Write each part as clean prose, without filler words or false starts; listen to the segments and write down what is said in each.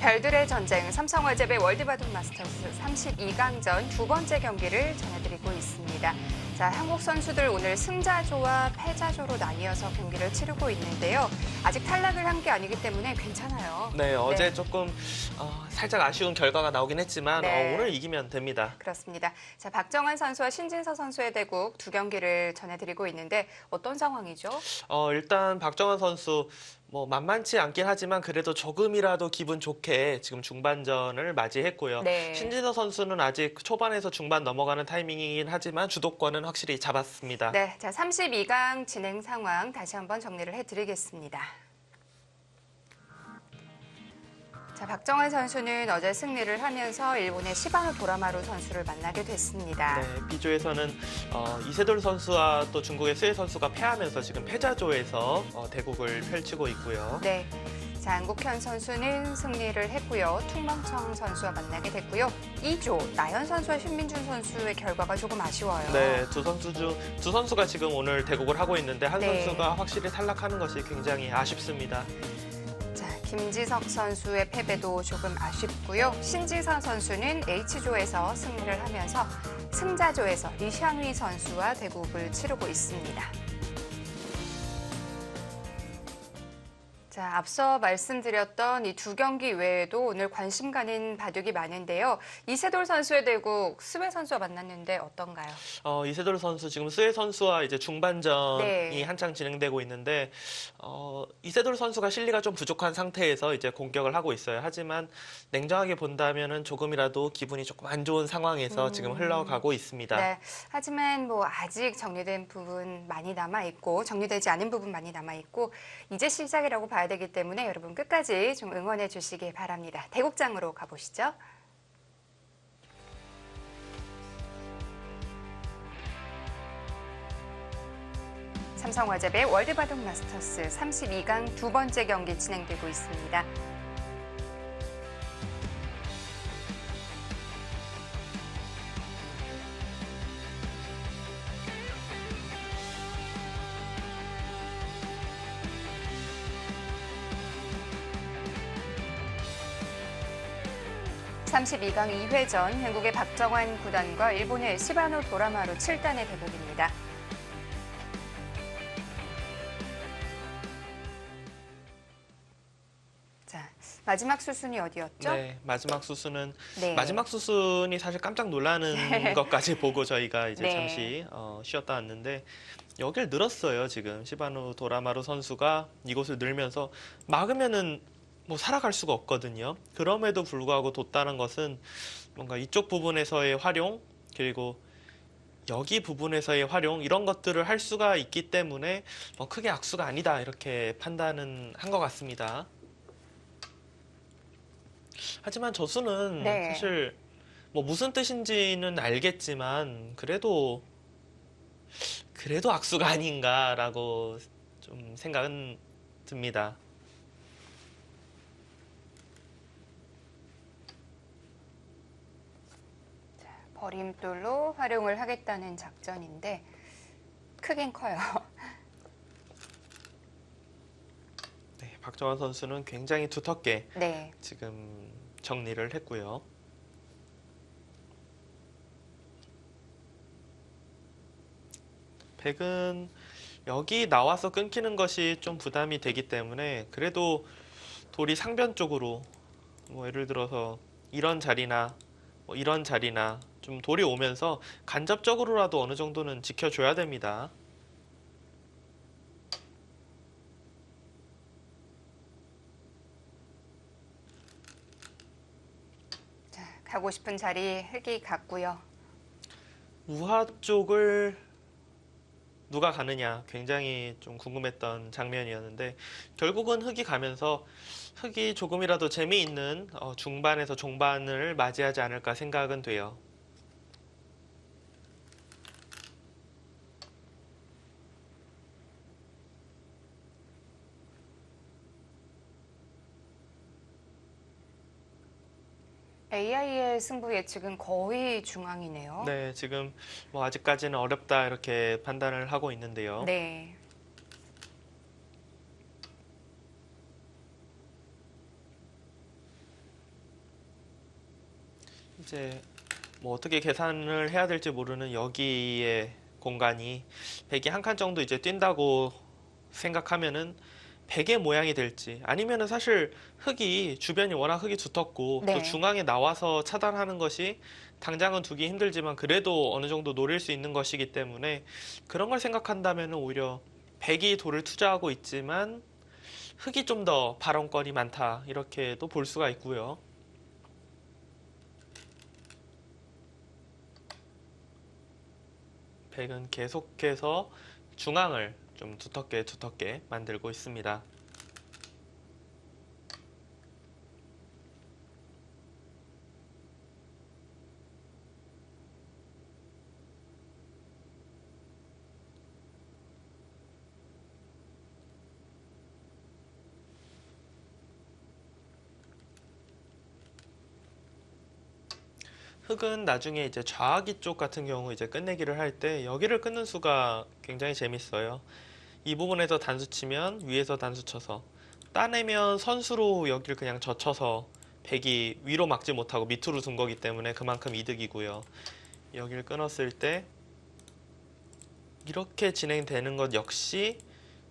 별들의 전쟁 삼성화재배 월드바둑 마스터스 32강전 두 번째 경기를 전해드리고 있습니다. 자, 한국 선수들 오늘 승자조와 패자조로 나뉘어서 경기를 치르고 있는데요. 아직 탈락을 한 게 아니기 때문에 괜찮아요. 네, 어제 조금 살짝 아쉬운 결과가 나오긴 했지만 오늘 이기면 됩니다. 그렇습니다. 자, 박정환 선수와 신진서 선수의 대국 두 경기를 전해드리고 있는데 어떤 상황이죠? 일단 박정환 선수 만만치 않긴 하지만 그래도 조금이라도 기분 좋게 지금 중반전을 맞이했고요. 네. 신진서 선수는 아직 초반에서 중반 넘어가는 타이밍이긴 하지만 주도권은 확실히 잡았습니다. 네, 자 32강 진행 상황 다시 한번 정리를 해드리겠습니다. 자, 박정환 선수는 어제 승리를 하면서 일본의 시바노 도라마루 선수를 만나게 됐습니다. 네, B조에서는 이세돌 선수와 또 중국의 스웨 선수가 패하면서 지금 패자조에서 대국을 펼치고 있고요. 네, 자, 안국현 선수는 승리를 했고요. 퉁멍청 선수와 만나게 됐고요. 2조 나연 선수와 신민준 선수의 결과가 조금 아쉬워요. 네, 두 선수가 지금 오늘 대국을 하고 있는데 한 네. 선수가 확실히 탈락하는 것이 굉장히 아쉽습니다. 김지석 선수의 패배도 조금 아쉽고요. 신지선 선수는 H조에서 승리를 하면서 승자조에서 리샹위 선수와 대국을 치르고 있습니다. 자, 앞서 말씀드렸던 이 두 경기 외에도 오늘 관심 가는 바둑이 많은데요. 이세돌 선수의 대국 스웨 선수와 만났는데 어떤가요? 이세돌 선수 지금 스웨 선수와 이제 중반전이 네. 한창 진행되고 있는데 이세돌 선수가 실리가 좀 부족한 상태에서 이제 공격을 하고 있어요. 하지만 냉정하게 본다면은 조금이라도 기분이 조금 안 좋은 상황에서 지금 흘러가고 있습니다. 네, 하지만 아직 정리된 부분 많이 남아 있고 정리되지 않은 부분 많이 남아 있고 이제 시작이라고 봐야 되기 때문에 여러분 끝까지 좀 응원해 주시기 바랍니다. 대국장으로 가보시죠. 삼성화재배 월드바둑 마스터스 32강 두 번째 경기 진행되고 있습니다. (32강) 2회전 한국의 박정환 9단과 일본의 시바노 도라마루 7단의 대국입니다. 자, 마지막 수순이 어디였죠? 네, 마지막 수순은 네. 마지막 수순이 사실 깜짝 놀라는 것까지 보고 저희가 이제 네. 잠시 쉬었다 왔는데 여길 늘었어요. 지금 시바노 도라마루 선수가 이곳을 늘면서 막으면은 살아갈 수가 없거든요. 그럼에도 불구하고 뒀다는 것은 뭔가 이쪽 부분에서의 활용 그리고 여기 부분에서의 활용 이런 것들을 할 수가 있기 때문에 크게 악수가 아니다 이렇게 판단은 한 것 같습니다. 하지만 저수는 네. 사실 무슨 뜻인지는 알겠지만 그래도 악수가 아닌가라고 좀 생각은 듭니다. 버림돌로 활용을 하겠다는 작전인데 크긴 커요. 네, 박정환 선수는 굉장히 두텁게 네. 지금 정리를 했고요. 백은 여기 나와서 끊기는 것이 좀 부담이 되기 때문에 그래도 돌이 상변 쪽으로 예를 들어서 이런 자리나 이런 자리나 좀 돌이 오면서 간접적으로라도 어느 정도는 지켜줘야 됩니다. 자, 가고 싶은 자리 흙이 갔고요. 우하 쪽을 누가 가느냐 굉장히 좀 궁금했던 장면이었는데 결국은 흙이 가면서 흙이 조금이라도 재미있는 중반에서 종반을 맞이하지 않을까 생각은 돼요. AI의 승부 예측은 거의 중앙이네요. 네, 지금 아직까지는 어렵다 이렇게 판단을 하고 있는데요. 네. 이제 뭐 어떻게 계산을 해야 될지 모르는 여기에 공간이 백이 한 칸 정도 이제 뛴다고 생각하면은 백의 모양이 될지, 아니면은 사실 흙이 주변이 워낙 흙이 두텁고 또 네. 중앙에 나와서 차단하는 것이 당장은 두기 힘들지만 그래도 어느 정도 노릴 수 있는 것이기 때문에 그런 걸 생각한다면은 오히려 백이 돌을 투자하고 있지만 흙이 좀 더 발언권이 많다, 이렇게도 볼 수가 있고요. 백은 계속해서 중앙을 좀 두텁게 두텁게 만들고 있습니다. 흙은 나중에 이제 좌하기 쪽 같은 경우 이제 끝내기를 할 때 여기를 끊는 수가 굉장히 재밌어요. 이 부분에서 단수 치면 위에서 단수 쳐서 따내면 선수로 여기를 그냥 젖혀서 백이 위로 막지 못하고 밑으로 둔 거기 때문에 그만큼 이득이고요. 여기를 끊었을 때 이렇게 진행되는 것 역시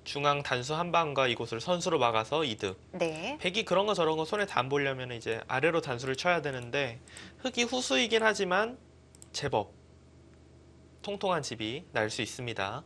중앙 단수 한 방과 이곳을 선수로 막아서 이득. 네. 백이 그런 거 저런 거 손에 다 안 보려면 이제 아래로 단수를 쳐야 되는데 흙이 후수이긴 하지만 제법 통통한 집이 날 수 있습니다.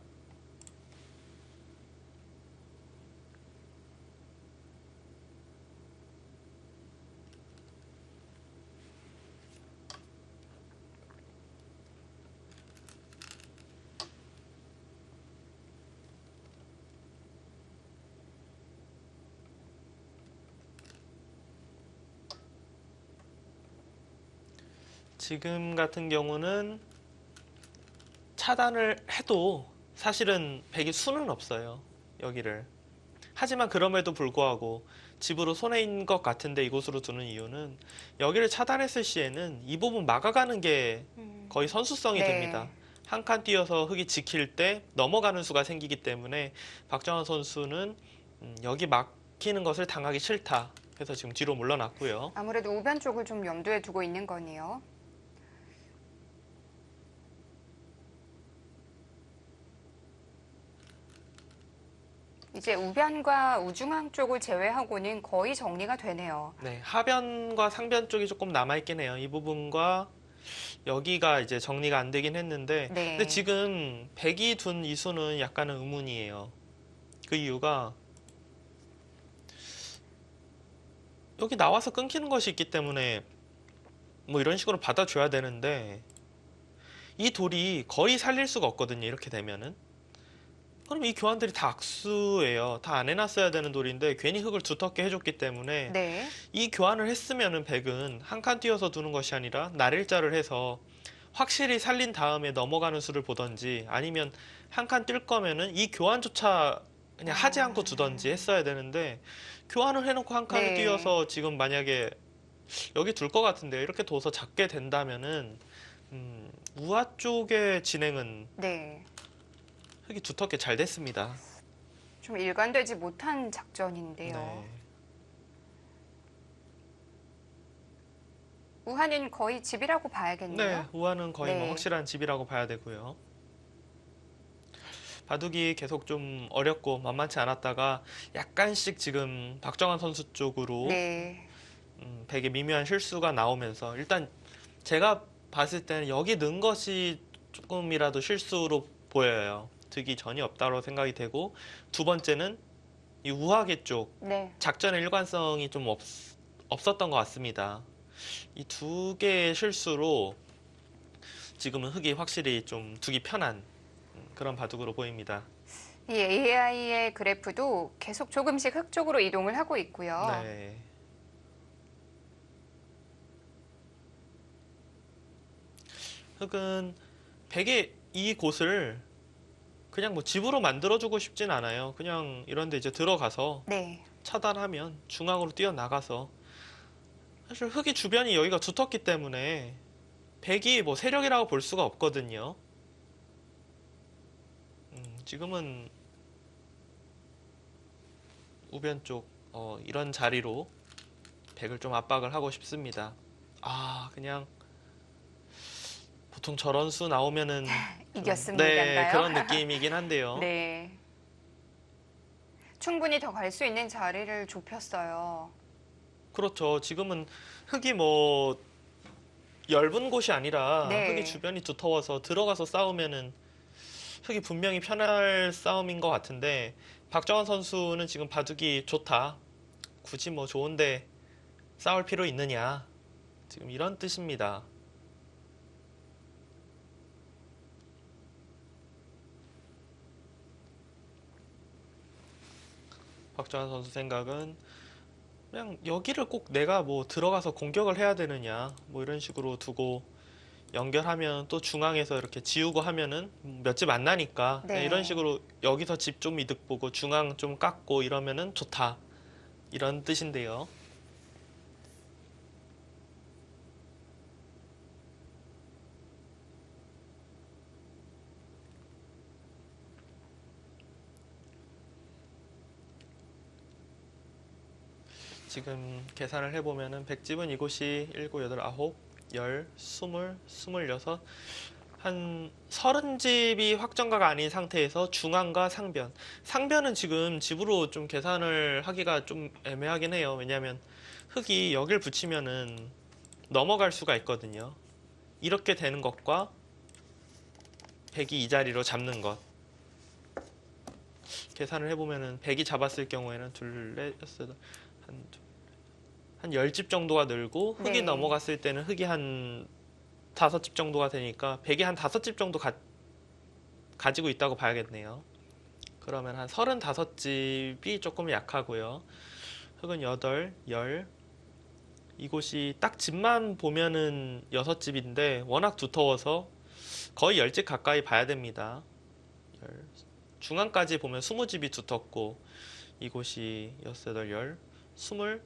지금 같은 경우는 차단을 해도 사실은 백이 수는 없어요. 여기를. 하지만 그럼에도 불구하고 집으로 손해인 것 같은데 이곳으로 두는 이유는 여기를 차단했을 시에는 이 부분 막아가는 게 거의 선수성이 네. 됩니다. 한 칸 뛰어서 흙이 지킬 때 넘어가는 수가 생기기 때문에 박정환 선수는 여기 막히는 것을 당하기 싫다 해서 지금 뒤로 물러났고요. 아무래도 우변 쪽을 좀 염두에 두고 있는 거네요. 이제 우변과 우중앙 쪽을 제외하고는 거의 정리가 되네요. 네, 하변과 상변 쪽이 조금 남아있긴 해요. 이 부분과 여기가 이제 정리가 안 되긴 했는데, 네. 근데 지금 백이 둔 이 수는 약간은 의문이에요. 그 이유가 여기 나와서 끊기는 것이 있기 때문에 뭐 이런 식으로 받아줘야 되는데 이 돌이 거의 살릴 수가 없거든요. 이렇게 되면은. 그럼 이 교환들이 다 악수예요. 다 안 해놨어야 되는 돌인데 괜히 흙을 두텁게 해줬기 때문에 네. 이 교환을 했으면은 백은 한 칸 띄어서 두는 것이 아니라 날일자를 해서 확실히 살린 다음에 넘어가는 수를 보던지, 아니면 한 칸 뛸 거면은 이 교환조차 그냥 하지 않고 두던지 했어야 되는데 교환을 해놓고 한 칸을 네. 띄어서 지금 만약에 여기 둘 것 같은데 이렇게 둬서 잡게 된다면은 우아 쪽의 진행은 네. 흙이 두텁게 잘 됐습니다. 좀 일관되지 못한 작전인데요. 네. 우한은 거의 집이라고 봐야겠네요. 네, 우아는 거의 뭐 네. 확실한 집이라고 봐야 되고요. 바둑이 계속 좀 어렵고 만만치 않았다가 약간씩 지금 박정환 선수 쪽으로 네. 되게 미묘한 실수가 나오면서 일단 제가 봤을 때는 여기 넣은 것이 조금이라도 실수로 보여요. 득이 전혀 없다고 생각이 되고, 두 번째는 이 우하계 쪽 네. 작전의 일관성이 좀 없었던 것 같습니다. 이 두 개의 실수로 지금은 흙이 확실히 좀 두기 편한 그런 바둑으로 보입니다. 이 AI의 그래프도 계속 조금씩 흙 쪽으로 이동을 하고 있고요. 네. 흙은 백의 이 곳을 그냥 뭐 집으로 만들어주고 싶진 않아요. 그냥 이런데 이제 들어가서 네. 차단하면 중앙으로 뛰어나가서, 사실 흙이 주변이 여기가 두텁기 때문에 백이 뭐 세력이라고 볼 수가 없거든요. 지금은 우변 쪽 이런 자리로 백을 좀 압박을 하고 싶습니다. 그냥 보통 저런 수 나오면은 좀, 네, 이겼습니다인가요? 그런 느낌이긴 한데요. 네. 충분히 더 갈 수 있는 자리를 좁혔어요. 그렇죠. 지금은 흙이 뭐 얇은 곳이 아니라 흙이 네. 주변이 두터워서 들어가서 싸우면은 흙이 분명히 편할 싸움인 것 같은데 박정환 선수는 지금 바둑이 좋다. 굳이 뭐 좋은데 싸울 필요 있느냐. 지금 이런 뜻입니다. 박정환 선수 생각은 그냥 여기를 꼭 내가 뭐 들어가서 공격을 해야 되느냐. 뭐 이런 식으로 두고 연결하면 또 중앙에서 이렇게 지우고 하면은 몇 집 안 나니까 그냥 이런 네. 식으로 여기서 집 좀 이득 보고 중앙 좀 깎고 이러면은 좋다. 이런 뜻인데요. 지금 계산을 해보면은 100집은 이곳이 7, 8, 9, 10, 20, 26, 한 30집이 확정가가 아닌 상태에서 중앙과 상변. 상변은 지금 집으로 좀 계산을 하기가 좀 애매하긴 해요. 왜냐하면 흙이 여길 붙이면은 넘어갈 수가 있거든요. 이렇게 되는 것과 100이 이 자리로 잡는 것. 계산을 해보면은 100이 잡았을 경우에는 둘, 넷, 여섯, 한, 한 10집 정도가 늘고 흙이 네. 넘어갔을 때는 흙이 한 5집 정도가 되니까 100이 한 5집 정도 가지고 있다고 봐야겠네요. 그러면 한 35집이 조금 약하고요. 흙은 8, 10. 이곳이 딱 집만 보면은 6집인데 워낙 두터워서 거의 10집 가까이 봐야 됩니다. 중앙까지 보면 20집이 두텁고 이곳이 6, 8, 10, 20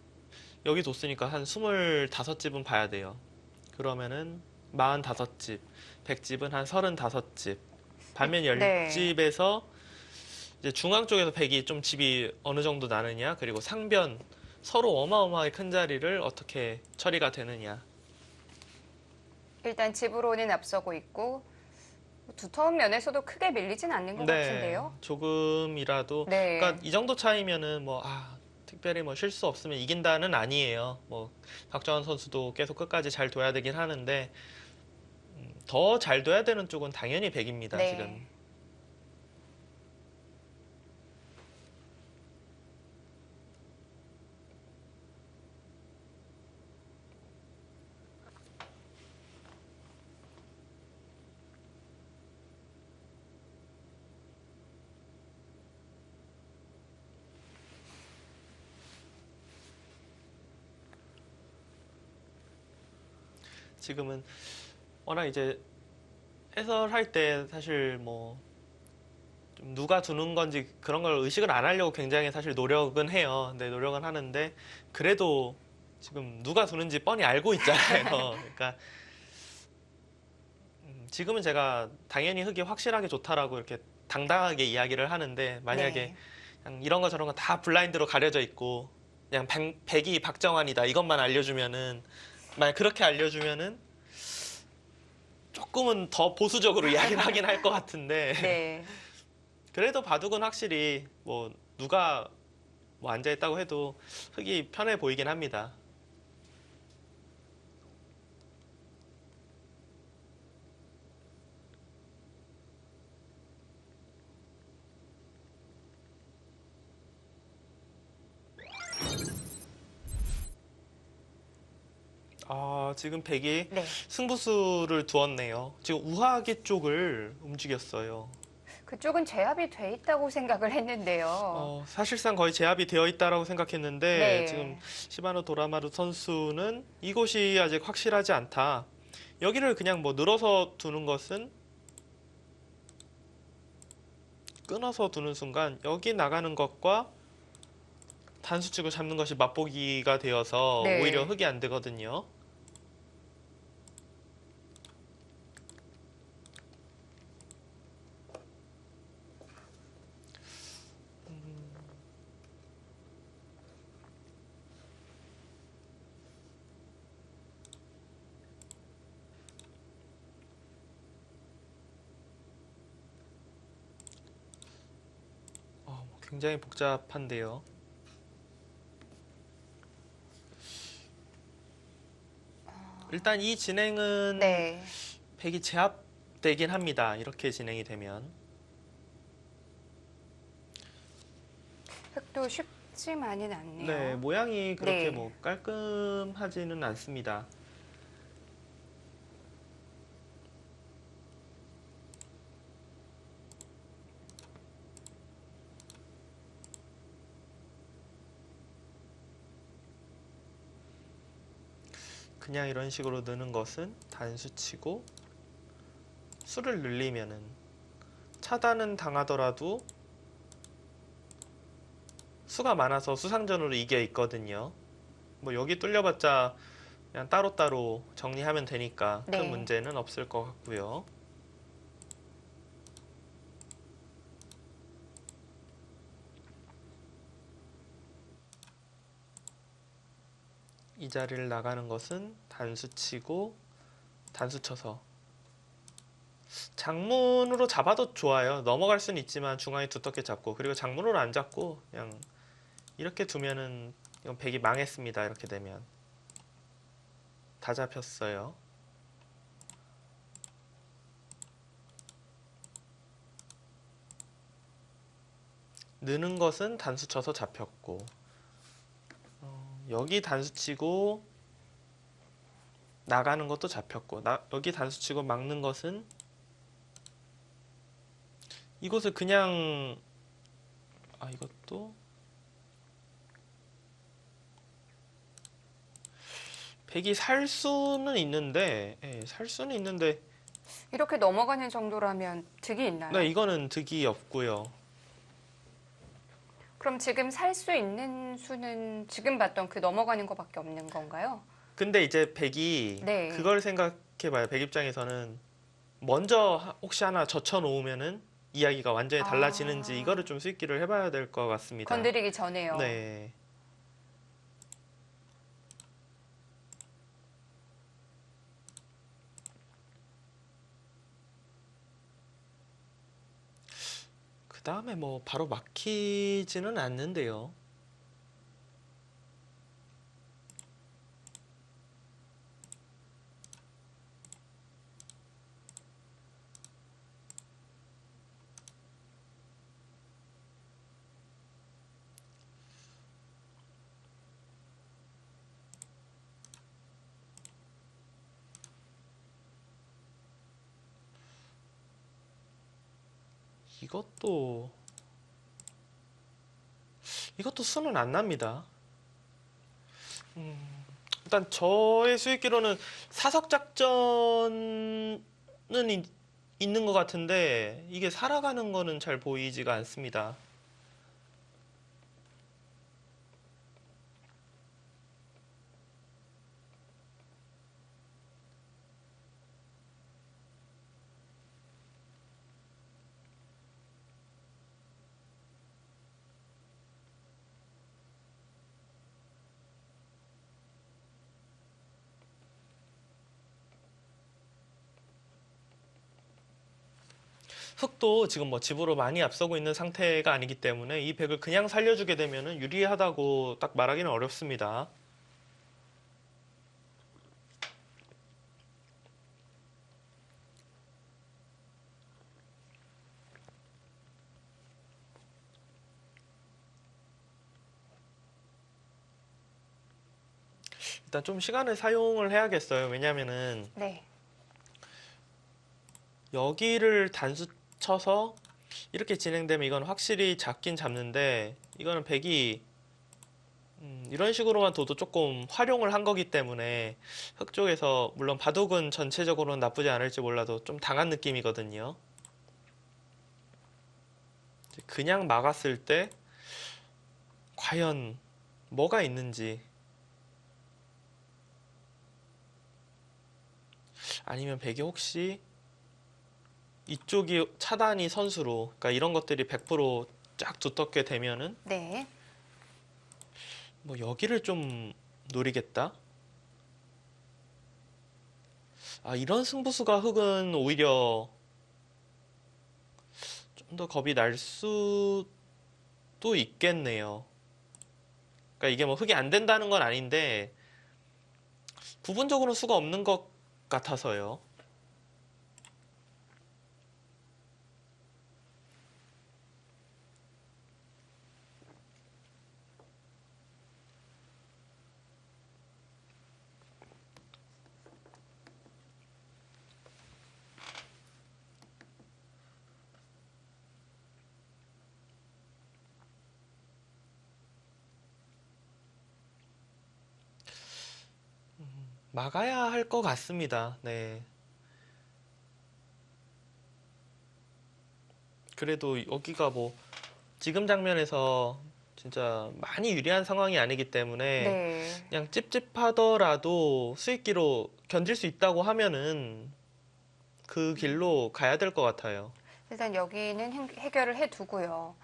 여기 뒀으니까 한 25집은 봐야 돼요. 그러면은 45집, 100집은 한 35집. 반면 네. 10집에서 이제 중앙 쪽에서 100이 좀 집이 어느 정도 나느냐, 그리고 상변 서로 어마어마하게 큰 자리를 어떻게 처리가 되느냐. 일단 집으로는 앞서고 있고 두터운 면에서도 크게 밀리진 않는 것 네, 같은데요. 조금이라도, 네. 그러니까 이 정도 차이면은 뭐, 특별히 뭐 실수 없으면 이긴다는 아니에요. 뭐, 박정환 선수도 계속 끝까지 잘 둬야 되긴 하는데, 더 잘 둬야 되는 쪽은 당연히 100입니다, 네. 지금. 지금은 워낙 이제 해설할 때 사실 뭐, 좀 누가 두는 건지 그런 걸 의식을 안 하려고 굉장히 사실 노력은 해요. 근데 노력은 하는데, 그래도 지금 누가 두는지 뻔히 알고 있잖아요. 그러니까, 지금은 제가 당연히 흙이 확실하게 좋다라고 이렇게 당당하게 이야기를 하는데, 만약에 네. 그냥 이런 거 저런 거 다 블라인드로 가려져 있고 그냥 백이 박정환이다 이것만 알려주면은, 만약 그렇게 알려주면은 조금은 더 보수적으로 이야기를 하긴 할 것 같은데 네. 그래도 바둑은 확실히 뭐 누가 뭐 앉아있다고 해도 흙이 편해 보이긴 합니다. 지금 백이 네. 승부수를 두었네요. 지금 우하기 쪽을 움직였어요. 그쪽은 제압이 돼 있다고 생각을 했는데요. 사실상 거의 제압이 되어 있다라고 생각했는데 지금 네. 시바노 도라마루 선수는 이곳이 아직 확실하지 않다. 여기를 그냥 뭐 늘어서 두는 것은, 끊어서 두는 순간 여기 나가는 것과 단수축을 잡는 것이 맛보기가 되어서 오히려 네. 흙이 안 되거든요. 굉장히 복잡한데요. 일단 이 진행은 네. 백이 제압되긴 합니다. 이렇게 진행이 되면. 흑도 쉽지만은 않네요. 네, 모양이 그렇게 네. 뭐 깔끔하지는 않습니다. 그냥 이런 식으로 느는 것은 단수치고 수를 늘리면은 차단은 당하더라도 수가 많아서 수상전으로 이겨 있거든요. 뭐 여기 뚫려봤자 그냥 따로따로 정리하면 되니까 큰 네. 문제는 없을 것 같고요. 이 자리를 나가는 것은 단수치고 단수쳐서 장문으로 잡아도 좋아요. 넘어갈 수는 있지만 중앙에 두텁게 잡고, 그리고 장문으로 안 잡고 그냥 이렇게 두면은 이건 백이 망했습니다. 이렇게 되면 다 잡혔어요. 느는 것은 단수 쳐서 잡혔고, 여기 단수 치고 나가는 것도 잡혔고, 여기 단수 치고 막는 것은 이곳을 그냥, 이것도 백이 살 수는 있는데, 살 수는 있는데, 이렇게 넘어가는 정도라면 득이 있나요? 네, 이거는 득이 없고요. 그럼 지금 살 수 있는 수는 지금 봤던 그 넘어가는 것밖에 없는 건가요? 근데 이제 백이 네. 그걸 생각해봐요. 백 입장에서는 먼저 혹시 하나 젖혀 놓으면은 이야기가 완전히 달라지는지 이거를 좀 수익기를 해봐야 될 것 같습니다. 건드리기 전에요. 네. 그 다음에 뭐 바로 막히지는 않는데요. 이것도 수는 안 납니다. 일단 저의 수익기로는 사석 작전은 있는 것 같은데 이게 살아가는 거는 잘 보이지가 않습니다. 흑도 지금 뭐 집으로 많이 앞서고 있는 상태가 아니기 때문에 이 백을 그냥 살려주게 되면은 유리하다고 딱 말하기는 어렵습니다. 일단 좀 시간을 사용을 해야겠어요. 왜냐면은 네. 여기를 단수 쳐서 이렇게 진행되면 이건 확실히 잡긴 잡는데 이거는 백이 이런 식으로만 둬도 조금 활용을 한 거기 때문에 흑 쪽에서 물론 바둑은 전체적으로는 나쁘지 않을지 몰라도 좀 당한 느낌이거든요. 그냥 막았을 때 과연 뭐가 있는지, 아니면 백이 혹시 이쪽이 차단이 선수로, 그러니까 이런 것들이 100%쫙 두텁게 되면은 네. 뭐 여기를 좀 노리겠다. 이런 승부수가 흑은 오히려 좀 더 겁이 날 수도 있겠네요. 그러니까 이게 뭐 흑이 안 된다는 건 아닌데 부분적으로 수가 없는 것 같아서요. 막아야 할 것 같습니다. 네. 그래도 여기가 뭐 지금 장면에서 진짜 많이 유리한 상황이 아니기 때문에 네. 그냥 찝찝하더라도 수익기로 견딜 수 있다고 하면은 그 길로 가야 될 것 같아요. 일단 여기는 해결을 해두고요.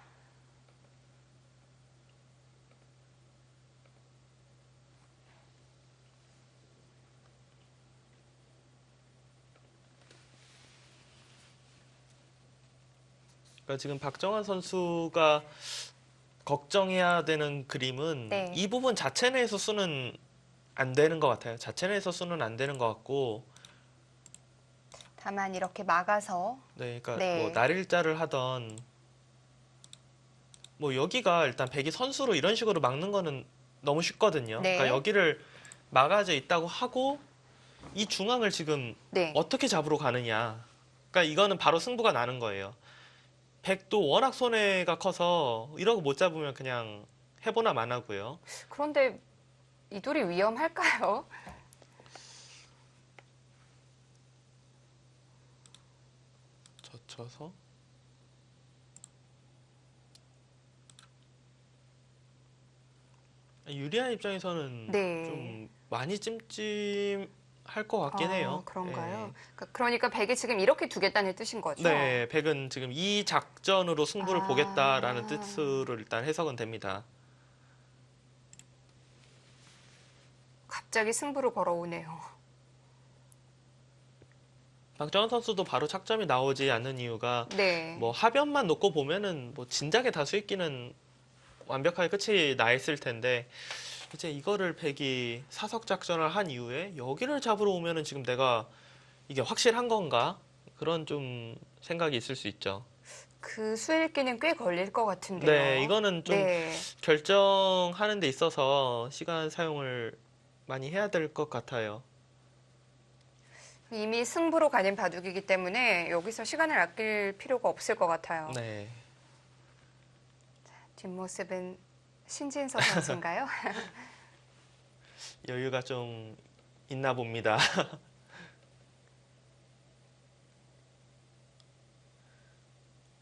그러니까 지금 박정환 선수가 걱정해야 되는 그림은 네. 이 부분 자체 내에서 수는 안 되는 것 같아요. 자체 내에서 수는 안 되는 것 같고, 다만 이렇게 막아서 네, 그러니까 네. 뭐 날일자를 하던 뭐 여기가 일단 백이 선수로 이런 식으로 막는 거는 너무 쉽거든요. 네. 그러니까 여기를 막아져 있다고 하고 이 중앙을 지금 네. 어떻게 잡으러 가느냐. 그러니까 이거는 바로 승부가 나는 거예요. 백도 워낙 손해가 커서 이러고 못 잡으면 그냥 해보나 마나고요. 그런데 이 돌이 위험할까요? 젖혀서 유리한 입장에서는 네. 좀 많이 찜찜할 것 같긴 해요. 그런가요? 그러니까 백이 지금 이렇게 두겠다는 뜻인 거죠? 네, 백은 지금 이 작전으로 승부를 아. 보겠다라는 뜻으로 일단 해석은 됩니다. 갑자기 승부를 걸어오네요. 박정환 선수도 바로 착점이 나오지 않는 이유가 네. 뭐 하변만 놓고 보면은 뭐 진작에 다 수익기는 완벽하게 끝이 나 있을 텐데 이제 이거를 백이 사석 작전을 한 이후에 여기를 잡으러 오면은 지금 내가 이게 확실한 건가? 그런 좀 생각이 있을 수 있죠. 그 수일기는 꽤 걸릴 것 같은데요. 네, 이거는 좀 네. 결정하는 데 있어서 시간 사용을 많이 해야 될 것 같아요. 이미 승부로 가는 바둑이기 때문에 여기서 시간을 아낄 필요가 없을 것 같아요. 네. 뒷모습은 신진서 선수인가요? 여유가 좀 있나 봅니다.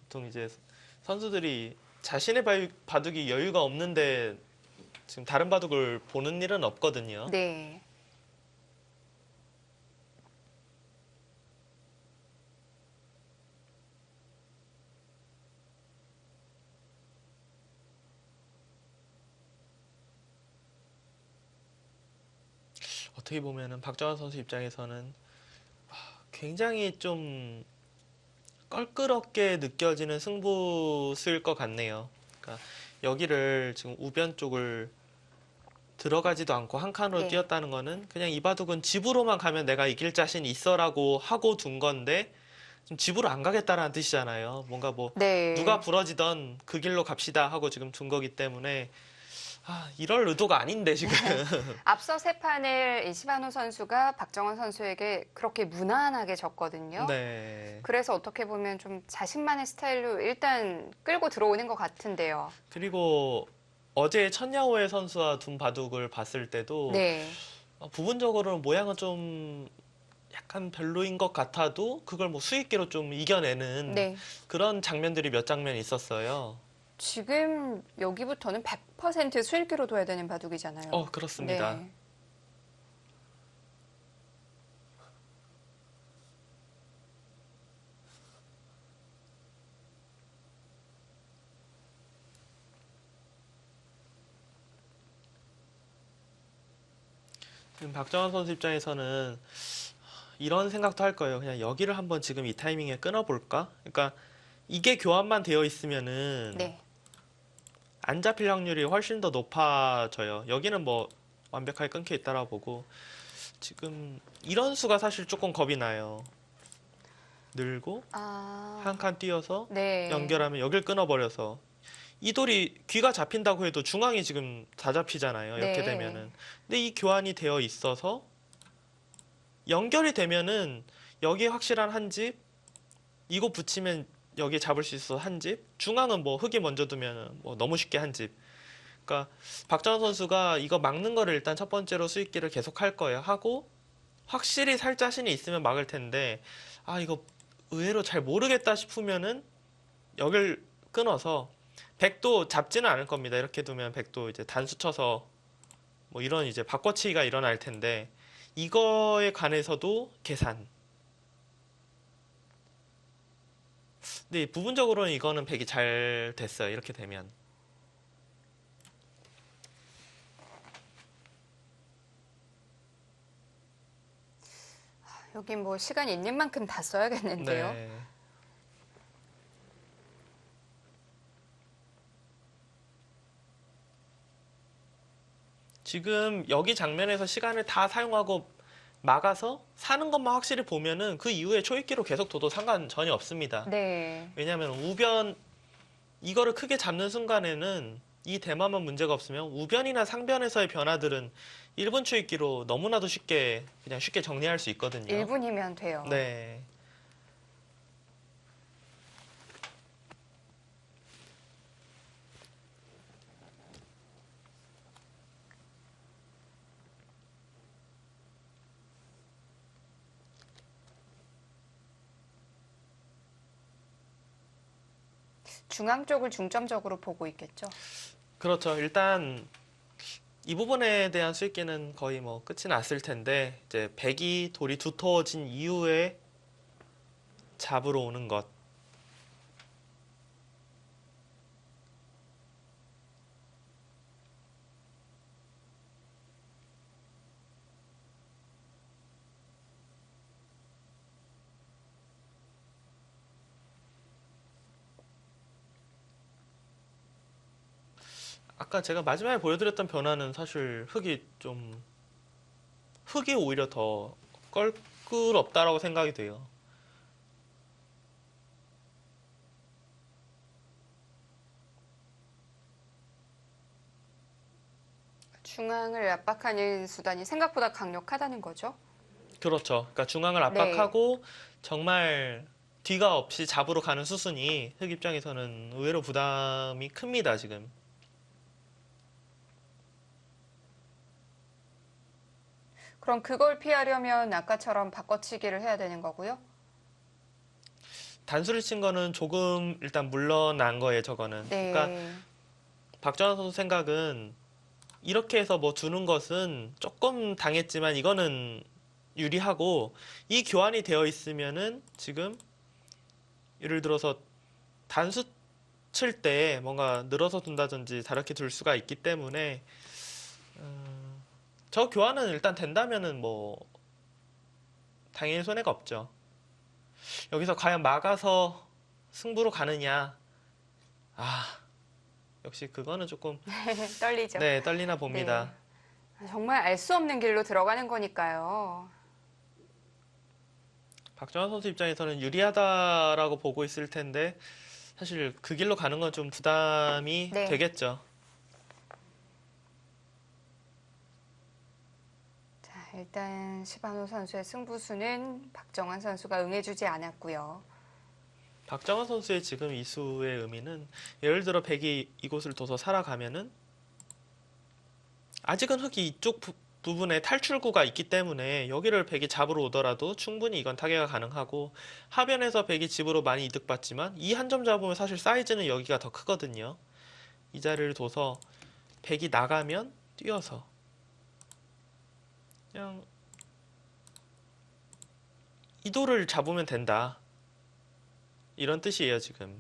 보통 이제 선수들이 자신의 바둑이 여유가 없는데 지금 다른 바둑을 보는 일은 없거든요. 네. 어떻게 보면은 박정환 선수 입장에서는 굉장히 좀 껄끄럽게 느껴지는 승부수일 것 같네요. 그러니까 여기를 지금 우변 쪽을 들어가지도 않고 한 칸으로 네. 뛰었다는 거는 그냥 이 바둑은 집으로만 가면 내가 이길 자신 있어라고 하고 둔 건데 지금 집으로 안 가겠다라는 뜻이잖아요. 뭔가 뭐 네. 누가 부러지던 그 길로 갑시다 하고 지금 둔 거기 때문에 이럴 의도가 아닌데 지금. 앞서 세 판을 이 시바노 선수가 박정원 선수에게 그렇게 무난하게 졌거든요. 네. 그래서 어떻게 보면 좀 자신만의 스타일로 일단 끌고 들어오는 것 같은데요. 그리고 어제 천야오의 선수와 둔 바둑을 봤을 때도 네. 부분적으로는 모양은 좀 약간 별로인 것 같아도 그걸 뭐 수익기로 좀 이겨내는 네. 그런 장면들이 몇 장면 있었어요. 지금 여기부터는 100% 수일기로 둬야 되는 바둑이잖아요. 그렇습니다. 네. 지금 박정환 선수 입장에서는 이런 생각도 할 거예요. 그냥 여기를 한번 지금 이 타이밍에 끊어볼까? 그러니까 이게 교환만 되어 있으면은 네. 안 잡힐 확률이 훨씬 더 높아져요. 여기는 뭐 완벽하게 끊겨 있다라고 보고 지금 이런 수가 사실 조금 겁이 나요. 늘고 한 아, 칸 띄어서 네. 연결하면 여길 끊어버려서 이 돌이 귀가 잡힌다고 해도 중앙이 지금 다 잡히잖아요. 이렇게 네. 되면은. 근데 이 교환이 되어 있어서 연결이 되면은 여기에 확실한 한 집, 이거 붙이면 여기 잡을 수 있어 한 집. 중앙은 뭐 흙이 먼저 두면 뭐 너무 쉽게 한 집. 그러니까 박정환 선수가 이거 막는 거를 일단 첫 번째로 수익기를 계속 할 거예요. 하고 확실히 살 자신이 있으면 막을 텐데 아 이거 의외로 잘 모르겠다 싶으면은 여길 끊어서 백도 잡지는 않을 겁니다. 이렇게 두면 백도 이제 단수 쳐서 뭐 이런 이제 바꿔치기가 일어날 텐데 이거에 관해서도 계산. 근데 부분적으로는 이거는 백이 잘 됐어요. 이렇게 되면. 여기 뭐 시간 있는 만큼 다 써야겠는데요. 네. 지금 여기 장면에서 시간을 다 사용하고 막아서 사는 것만 확실히 보면은 그 이후에 초입기로 계속 둬도 상관 전혀 없습니다. 네. 왜냐하면 우변 이거를 크게 잡는 순간에는 이 대마만 문제가 없으면 우변이나 상변에서의 변화들은 1분 초입기로 너무나도 쉽게 그냥 쉽게 정리할 수 있거든요. 1분이면 돼요. 네. 중앙 쪽을 중점적으로 보고 있겠죠. 그렇죠. 일단 이 부분에 대한 수익기는 거의 뭐 끝이 났을 텐데 이제 백이 돌이 두터워진 이후에 잡으러 오는 것. 아까 제가 마지막에 보여드렸던 변화는 사실 흙이 오히려 더 껄끄럽다라고 생각이 돼요. 중앙을 압박하는 수단이 생각보다 강력하다는 거죠. 그렇죠. 그러니까 중앙을 네. 압박하고 정말 뒤가 없이 잡으러 가는 수순이 흙 입장에서는 의외로 부담이 큽니다, 지금. 그럼 그걸 피하려면 아까처럼 바꿔치기를 해야 되는 거고요. 단수를 친 거는 조금 일단 물러난 거예요, 저거는. 그러니까 네. 박정환 선수 생각은 이렇게 해서 뭐 두는 것은 조금 당했지만 이거는 유리하고 이 교환이 되어 있으면은 지금 예를 들어서 단수 칠 때 뭔가 늘어서 둔다든지 다르게 둘 수가 있기 때문에 저 교환은 일단 된다면은 뭐 당연히 손해가 없죠. 여기서 과연 막아서 승부로 가느냐? 아, 역시 그거는 조금 떨리죠. 네, 떨리나 네. 봅니다. 정말 알 수 없는 길로 들어가는 거니까요. 박정환 선수 입장에서는 유리하다라고 보고 있을 텐데 사실 그 길로 가는 건 좀 부담이 네. 되겠죠. 자, 일단 시바노 선수의 승부수는 박정환 선수가 응해주지 않았고요. 박정환 선수의 지금 이수의 의미는 예를 들어 백이 이곳을 둬서 살아가면은 아직은 흙이 이쪽 부분에 탈출구가 있기 때문에 여기를 백이 잡으러 오더라도 충분히 이건 타개가 가능하고 하변에서 백이 집으로 많이 이득받지만 이 한 점 잡으면 사실 사이즈는 여기가 더 크거든요. 이 자리를 둬서 백이 나가면 뛰어서 그냥 이 돌을 잡으면 된다. 이런 뜻이에요, 지금.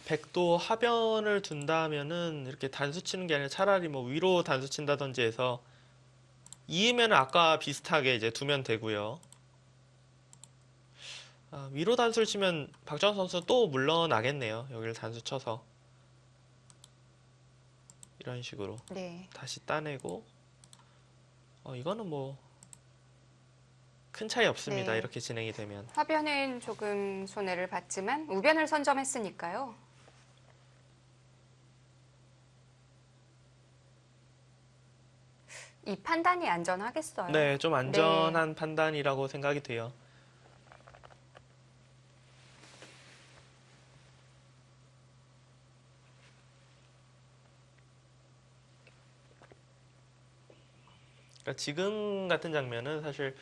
백도 하변을 둔다면은 이렇게 단수 치는 게 아니라 차라리 뭐 위로 단수 친다든지 해서 2이면 아까 비슷하게 이제 두면 되고요. 위로 단수를 치면 박정환 선수 또 물러나겠네요. 여기를 단수 쳐서 이런 식으로 네. 다시 따내고 이거는 뭐 큰 차이 없습니다. 네. 이렇게 진행이 되면. 화변은 조금 손해를 봤지만 우변을 선점했으니까요. 이 판단이 안전하겠어요. 네, 좀 네. 안전한 판단이라고 생각이 돼요. 그러니까 지금 같은 장면은 사실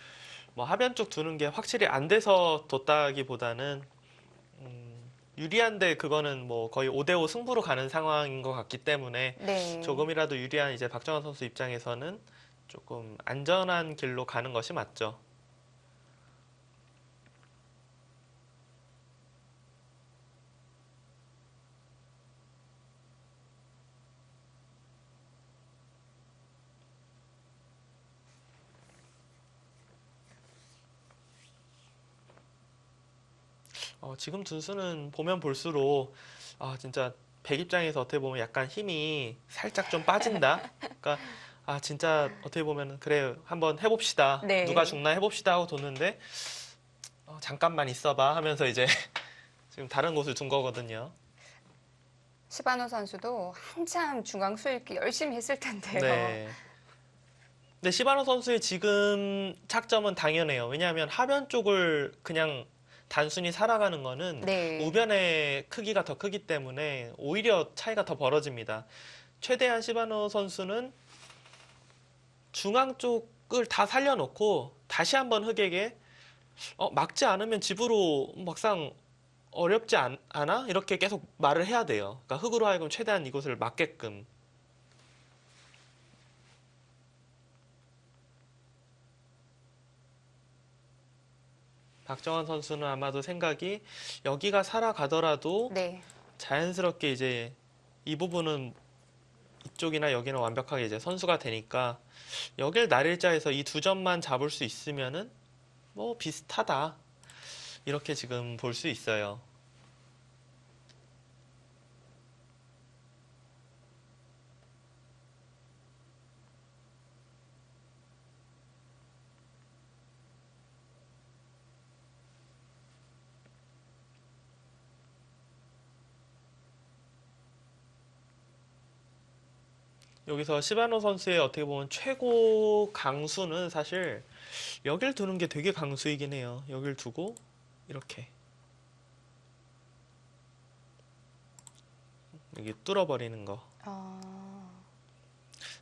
뭐 하변 쪽 두는 게 확실히 안 돼서 뒀다기보다는 유리한데 그거는 뭐 거의 5대5 승부로 가는 상황인 것 같기 때문에 네. 조금이라도 유리한 이제 박정환 선수 입장에서는 조금 안전한 길로 가는 것이 맞죠. 지금 둔수는 보면 볼수록 진짜 백 입장에서 어떻게 보면 약간 힘이 살짝 좀 빠진다. 그러니까 진짜 어떻게 보면 그래 한번 해봅시다. 네. 누가 죽나 해봅시다 하고 뒀는데 잠깐만 있어봐 하면서 이제 지금 다른 곳을 둔 거거든요. 시바노 선수도 한참 중앙 수읽기 열심히 했을 텐데요. 네. 근데 시바노 선수의 지금 착점은 당연해요. 왜냐하면 하변 쪽을 그냥 단순히 살아가는 거는 네. 우변의 크기가 더 크기 때문에 오히려 차이가 더 벌어집니다. 최대한 시바노 선수는 중앙 쪽을 다 살려놓고 다시 한번 흑에게 막지 않으면 집으로 막상 어렵지 않아? 이렇게 계속 말을 해야 돼요. 그러니까 흑으로 하여금 최대한 이곳을 막게끔. 박정환 선수는 아마도 생각이 여기가 살아가더라도 네. 자연스럽게 이제 이 부분은 이쪽이나 여기는 완벽하게 이제 선수가 되니까 여길 날일자에서 이 두 점만 잡을 수 있으면은 뭐 비슷하다. 이렇게 지금 볼 수 있어요. 여기서 시바노 선수의 어떻게 보면 최고 강수는 사실 여길 두는 게 되게 강수이긴 해요. 여길 두고 이렇게 여기 뚫어버리는 거.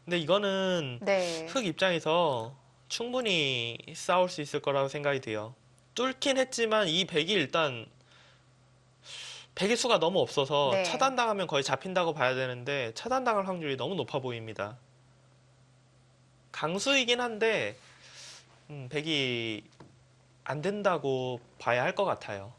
근데 이거는 네. 흑 입장에서 충분히 싸울 수 있을 거라고 생각이 돼요. 뚫긴 했지만 이 백이 일단 백의 수가 너무 없어서 네. 차단당하면 거의 잡힌다고 봐야 되는데 차단당할 확률이 너무 높아 보입니다. 강수이긴 한데 백이 안 된다고 봐야 할 것 같아요.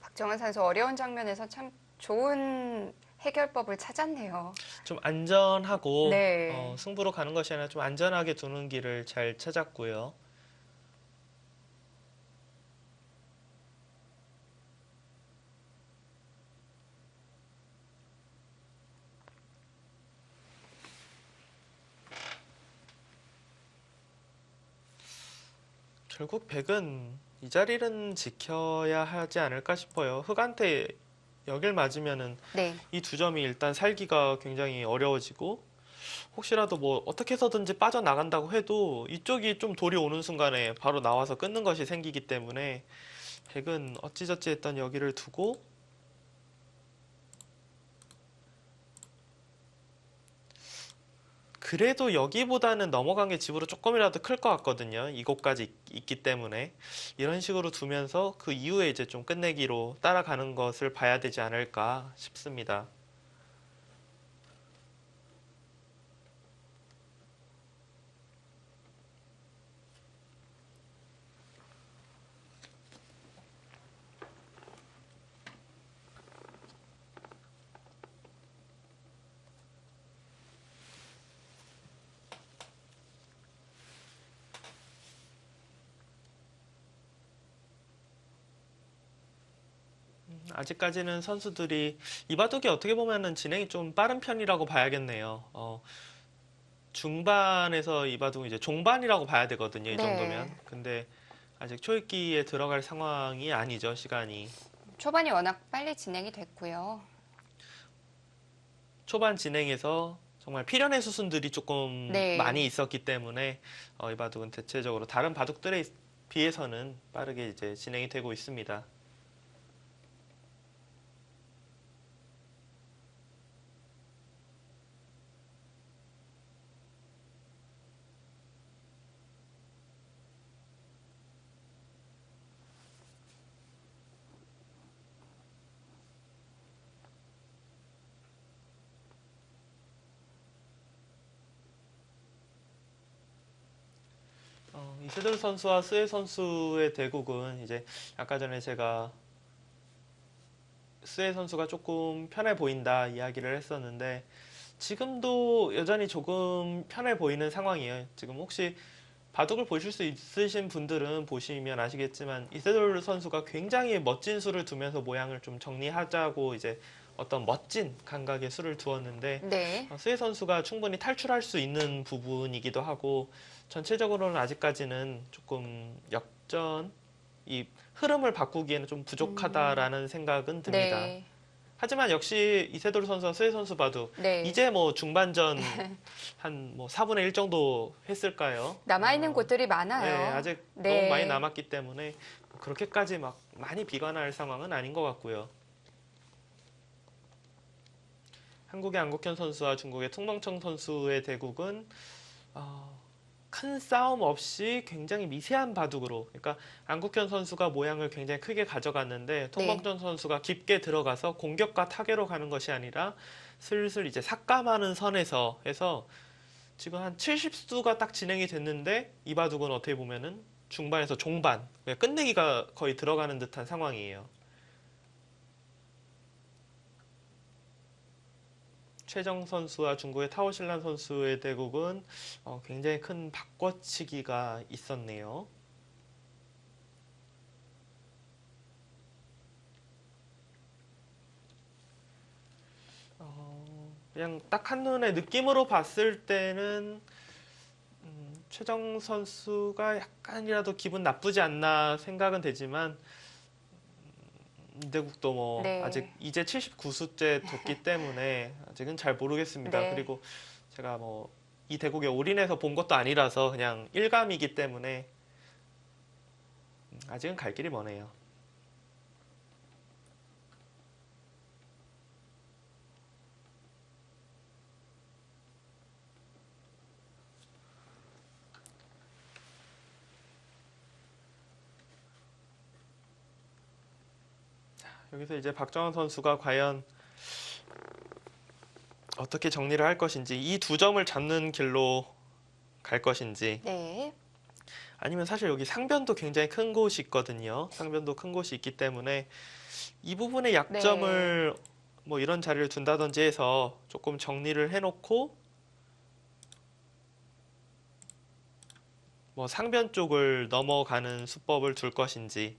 박정환 선수 어려운 장면에서 참 좋은 해결법을 찾았네요. 좀 안전하고 네. 승부로 가는 것이 아니라 좀 안전하게 두는 길을 잘 찾았고요. 결국 백은 이 자리는 지켜야 하지 않을까 싶어요. 흑한테 여길 맞으면은 네. 이 두 점이 일단 살기가 굉장히 어려워지고 혹시라도 뭐 어떻게 해서든지 빠져나간다고 해도 이쪽이 좀 돌이 오는 순간에 바로 나와서 끊는 것이 생기기 때문에 백은 어찌저찌 했던 여기를 두고 그래도 여기보다는 넘어간 게 집으로 조금이라도 클 것 같거든요. 이곳까지 있기 때문에 이런 식으로 두면서 그 이후에 이제 좀 끝내기로 따라가는 것을 봐야 되지 않을까 싶습니다. 아직까지는 선수들이 이 바둑이 어떻게 보면은 진행이 좀 빠른 편이라고 봐야겠네요. 중반에서 이 바둑은 이제 종반이라고 봐야 되거든요. 이 네. 정도면. 근데 아직 초읽기에 들어갈 상황이 아니죠, 시간이. 초반이 워낙 빨리 진행이 됐고요. 초반 진행에서 정말 필연의 수순들이 조금 많이 네. 있었기 때문에 이 바둑은 대체적으로 다른 바둑들에 비해서는 빠르게 이제 진행이 되고 있습니다. 이세돌 선수와 스웨 선수의 대국은 이제 아까 전에 제가 스웨 선수가 조금 편해 보인다 이야기를 했었는데 지금도 여전히 조금 편해 보이는 상황이에요. 지금 혹시 바둑을 보실 수 있으신 분들은 보시면 아시겠지만 이세돌 선수가 굉장히 멋진 수를 두면서 모양을 좀 정리하자고 이제 어떤 멋진 감각의 수를 두었는데 네. 스웨 선수가 충분히 탈출할 수 있는 부분이기도 하고 전체적으로는 아직까지는 조금 역전 이 흐름을 바꾸기에는 좀 음, 부족하다라는 생각은 듭니다. 네. 하지만 역시 이세돌 선수와 스웨 선수 봐도 네. 이제 뭐 중반전 한 뭐 4분의 1 정도 했을까요? 남아있는 곳들이 네, 많아요. 아직 너무 많이 네. 남았기 때문에 그렇게까지 막 많이 비관할 상황은 아닌 것 같고요. 한국의 안국현 선수와 중국의 퉁멍청 선수의 대국은 어, 큰 싸움 없이 굉장히 미세한 바둑으로, 그러니까 안국현 선수가 모양을 굉장히 크게 가져갔는데 네. 퉁멍청 선수가 깊게 들어가서 공격과 타개로 가는 것이 아니라 슬슬 이제 삭감하는 선에서 해서 지금 한 70수가 딱 진행이 됐는데 이 바둑은 어떻게 보면은 중반에서 종반, 끝내기가 거의 들어가는 듯한 상황이에요. 최정 선수와 중국의 타오실란 선수의 대국은 굉장히 큰 바꿔치기가 있었네요. 그냥 딱 한눈에 느낌으로 봤을 때는 최정 선수가 약간이라도 기분 나쁘지 않나 생각은 되지만 이대국도 뭐 아직 네. 이제 79수째 뒀기 때문에 아직은 잘 모르겠습니다. 네. 그리고 제가 뭐 이 대국에 올인해서 본 것도 아니라서 그냥 일감이기 때문에 아직은 갈 길이 머네요. 여기서 이제 박정환 선수가 과연 어떻게 정리를 할 것인지, 이 두 점을 잡는 길로 갈 것인지, 네. 아니면 사실 여기 상변도 굉장히 큰 곳이 있거든요. 상변도 큰 곳이 있기 때문에 이 부분의 네. 약점을 뭐 이런 자리를 둔다든지 해서 조금 정리를 해놓고 뭐 상변 쪽을 넘어가는 수법을 둘 것인지.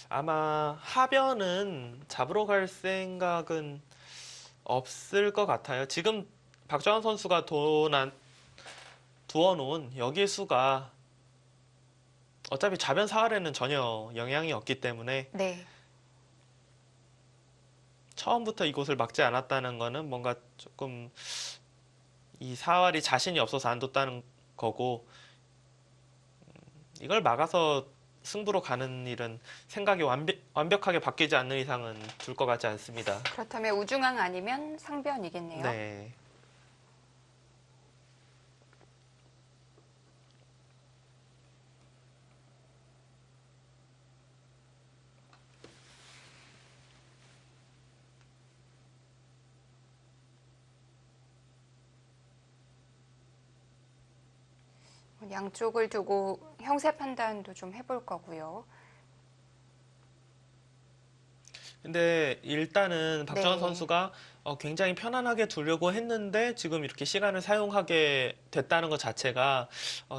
아마 하변은 잡으러 갈 생각은 없을 것 같아요. 지금 박정환 선수가 두어놓은 여기의 수가 어차피 좌변 사활에는 전혀 영향이 없기 때문에 네. 처음부터 이곳을 막지 않았다는 거는 뭔가 조금 이 사활이 자신이 없어서 안 뒀다는 거고, 이걸 막아서 승부로 가는 일은 생각이 완벽하게 바뀌지 않는 이상은 둘 것 같지 않습니다. 그렇다면 우중앙 아니면 상변이겠네요. 네. 양쪽을 두고 형세 판단도 좀 해볼 거고요. 근데 일단은 박정환 네. 선수가 굉장히 편안하게 두려고 했는데 지금 이렇게 시간을 사용하게 됐다는 것 자체가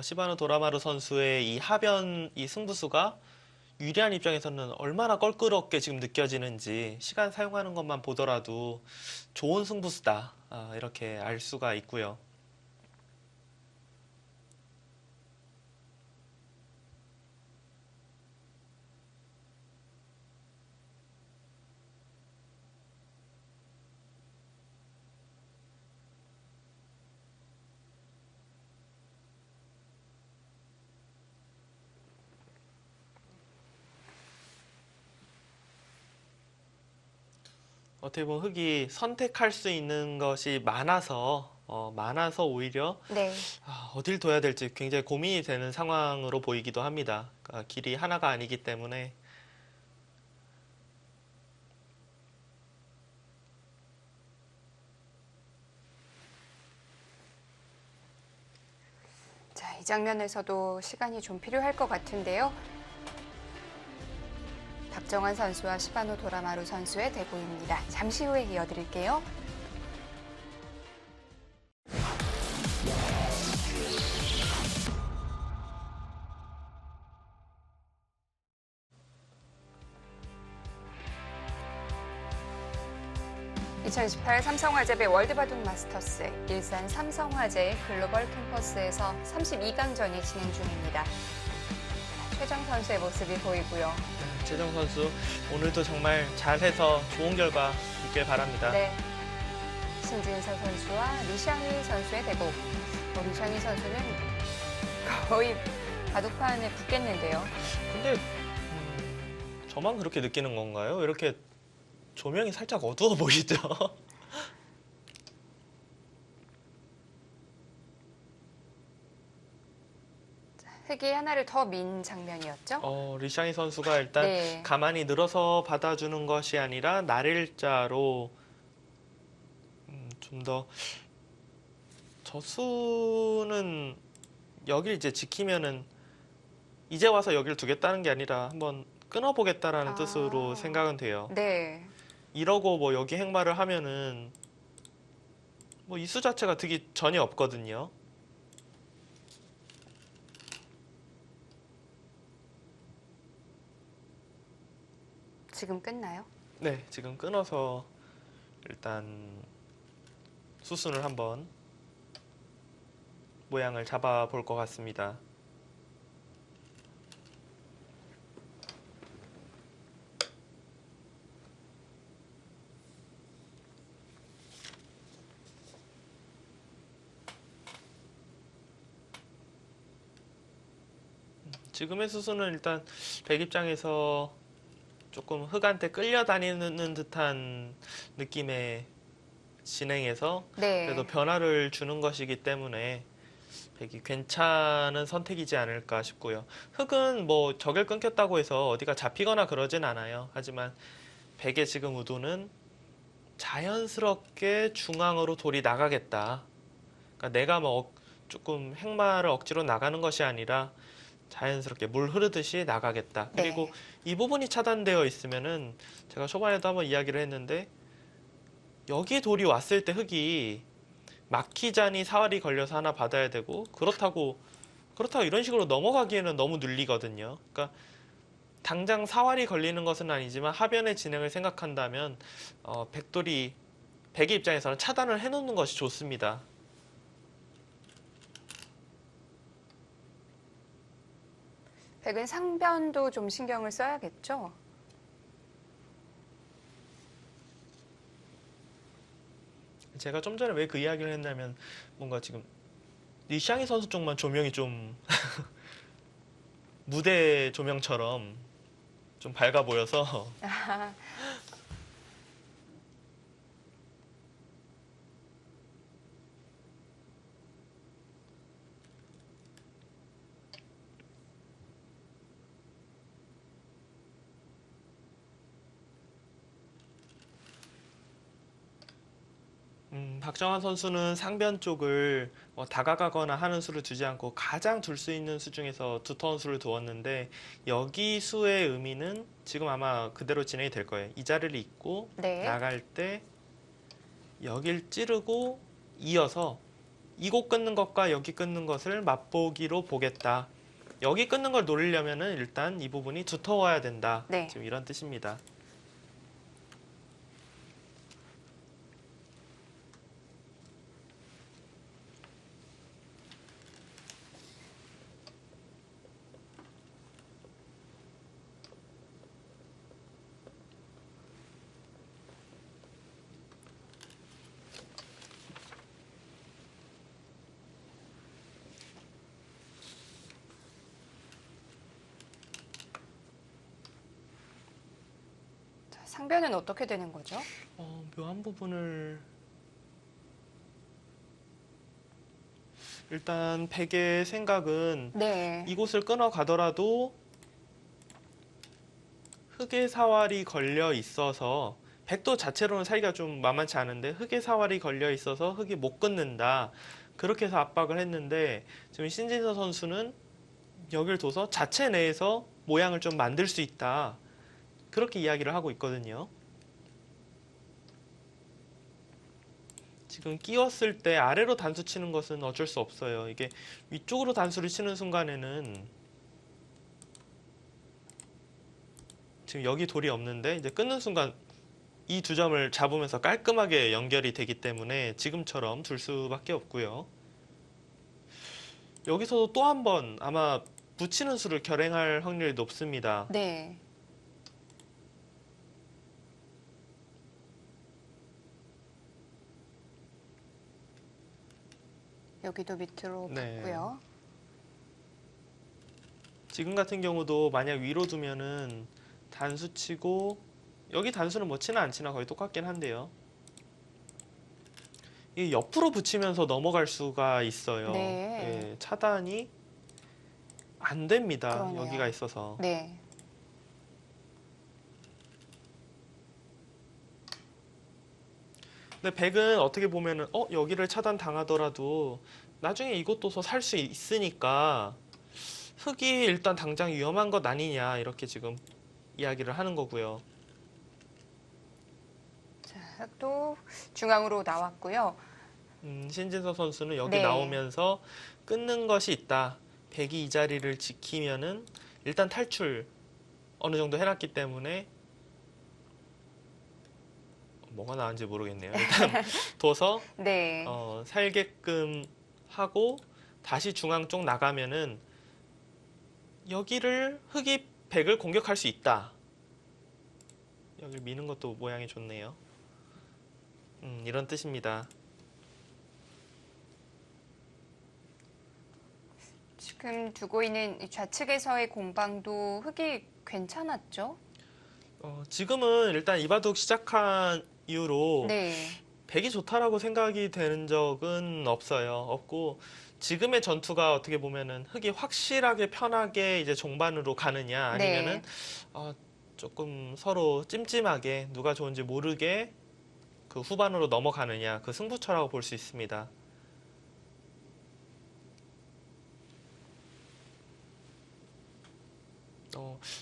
시바노 도라마루 선수의 이 하변, 이 승부수가 유리한 입장에서는 얼마나 껄끄럽게 지금 느껴지는지 시간 사용하는 것만 보더라도 좋은 승부수다. 이렇게 알 수가 있고요. 어떻게 보면 흑이 선택할 수 있는 것이 많아서 오히려 네. 어딜 둬야 될지 굉장히 고민이 되는 상황으로 보이기도 합니다. 그러니까 길이 하나가 아니기 때문에. 자, 이 장면에서도 시간이 좀 필요할 것 같은데요. 박정환 선수와 시바노 도라마루 선수의 대보입니다. 잠시 후에 이어드릴게요. (2018) 삼성화재배 월드바둑 마스터스 일산 삼성화재 글로벌 캠퍼스에서 32강전이 진행 중입니다. 최정 선수의 모습이 보이고요. 최정 선수 오늘도 정말 잘해서 좋은 결과 있길 바랍니다. 네. 신진서 선수와 리샹이 선수의 대복. 리샹이 선수는 거의 바둑판에 붙겠는데요. 근데 저만 그렇게 느끼는 건가요? 이렇게 조명이 살짝 어두워 보이죠? 흑이 하나를 더 민 장면이었죠? 리샹이 선수가 일단 네. 가만히 늘어서 받아주는 것이 아니라 날일자로 좀 더 저수는 여길 이제 지키면은 이제 와서 여길 두겠다는 게 아니라 한번 끊어보겠다라는 뜻으로 생각은 돼요. 네. 이러고 뭐 여기 행마를 하면은 뭐 이 수 자체가 득이 전혀 없거든요. 지금 끝나요? 네, 지금 끊어서 일단 수순을 한번 모양을 잡아 볼 것 같습니다. 지금의 수순은 일단 백 입장에서 조금 흑한테 끌려다니는 듯한 느낌의 진행에서 네. 그래도 변화를 주는 것이기 때문에 백이 괜찮은 선택이지 않을까 싶고요. 흑은 뭐 적을 끊겼다고 해서 어디가 잡히거나 그러진 않아요. 하지만 백의 지금 의도는 자연스럽게 중앙으로 돌이 나가겠다. 그러니까 내가 뭐 조금 행마를 억지로 나가는 것이 아니라 자연스럽게 물 흐르듯이 나가겠다. 그리고 네. 이 부분이 차단되어 있으면은 제가 초반에도 한번 이야기를 했는데 여기 돌이 왔을 때 흑이 막히자니 사활이 걸려서 하나 받아야 되고 그렇다고 이런 식으로 넘어가기에는 너무 눌리거든요. 그러니까 당장 사활이 걸리는 것은 아니지만 하변의 진행을 생각한다면 백돌이 백의 입장에서는 차단을 해놓는 것이 좋습니다. 백은 상변도 좀 신경을 써야겠죠? 제가 좀 전에 왜 그 이야기를 했냐면 뭔가 지금 리샹이 선수 쪽만 조명이 좀 무대 조명처럼 좀 밝아 보여서 박정환 선수는 상변 쪽을 다가가거나 하는 수를 두지 않고 가장 둘 수 있는 수 중에서 두터운 수를 두었는데 여기 수의 의미는 지금 아마 그대로 진행이 될 거예요. 이 자리를 잇고 네. 나갈 때 여길 찌르고 이어서 이곳 끊는 것과 여기 끊는 것을 맛보기로 보겠다. 여기 끊는 걸 노리려면은 일단 이 부분이 두터워야 된다. 네. 지금 이런 뜻입니다. 자, 상변은 어떻게 되는 거죠? 묘한 부분을 일단 백의 생각은 네. 이곳을 끊어 가더라도 흑의 사활이 걸려 있어서 백도 자체로는 살기가 좀 만만치 않은데 흑의 사활이 걸려 있어서 흑이 못 끊는다. 그렇게 해서 압박을 했는데 지금 신진서 선수는 여길 둬서 자체 내에서 모양을 좀 만들 수 있다. 그렇게 이야기를 하고 있거든요. 지금 끼웠을 때 아래로 단수 치는 것은 어쩔 수 없어요. 이게 위쪽으로 단수를 치는 순간에는 지금 여기 돌이 없는데 이제 끊는 순간 이 두 점을 잡으면서 깔끔하게 연결이 되기 때문에 지금처럼 둘 수밖에 없고요. 여기서도 또 한 번 아마 붙이는 수를 결행할 확률이 높습니다. 네. 여기도 밑으로 네. 봤고요. 지금 같은 경우도 만약 위로 두면은 단수 치고 여기 단수는 뭐 치나 안 치나 거의 똑같긴 한데요. 이 옆으로 붙이면서 넘어갈 수가 있어요. 네. 예, 차단이 안 됩니다. 그러네요. 여기가 있어서. 네. 근데 백은 어떻게 보면은 여기를 차단 당하더라도 나중에 이것도서 살 수 있으니까 흑이 일단 당장 위험한 것 아니냐 이렇게 지금 이야기를 하는 거고요. 자, 흑도 중앙으로 나왔고요. 신진서 선수는 여기 네. 나오면서 끊는 것이 있다. 백이 이 자리를 지키면은 일단 탈출 어느 정도 해놨기 때문에 뭐가 나은지 모르겠네요. 일단 둬서 네. 살게끔 하고 다시 중앙 쪽 나가면은 여기를 흑이 백을 공격할 수 있다. 여기를 미는 것도 모양이 좋네요. 이런 뜻입니다. 지금 두고 있는 이 좌측에서의 공방도 흑이 괜찮았죠? 지금은 일단 이바둑 시작한 이후로 네. 백이 좋다라고 생각이 되는 적은 없어요. 없고 지금의 전투가 어떻게 보면은 흑이 확실하게 편하게 이제 종반으로 가느냐 아니면은 조금 서로 찜찜하게 누가 좋은지 모르게 그 후반으로 넘어가느냐 그 승부처라고 볼 수 있습니다.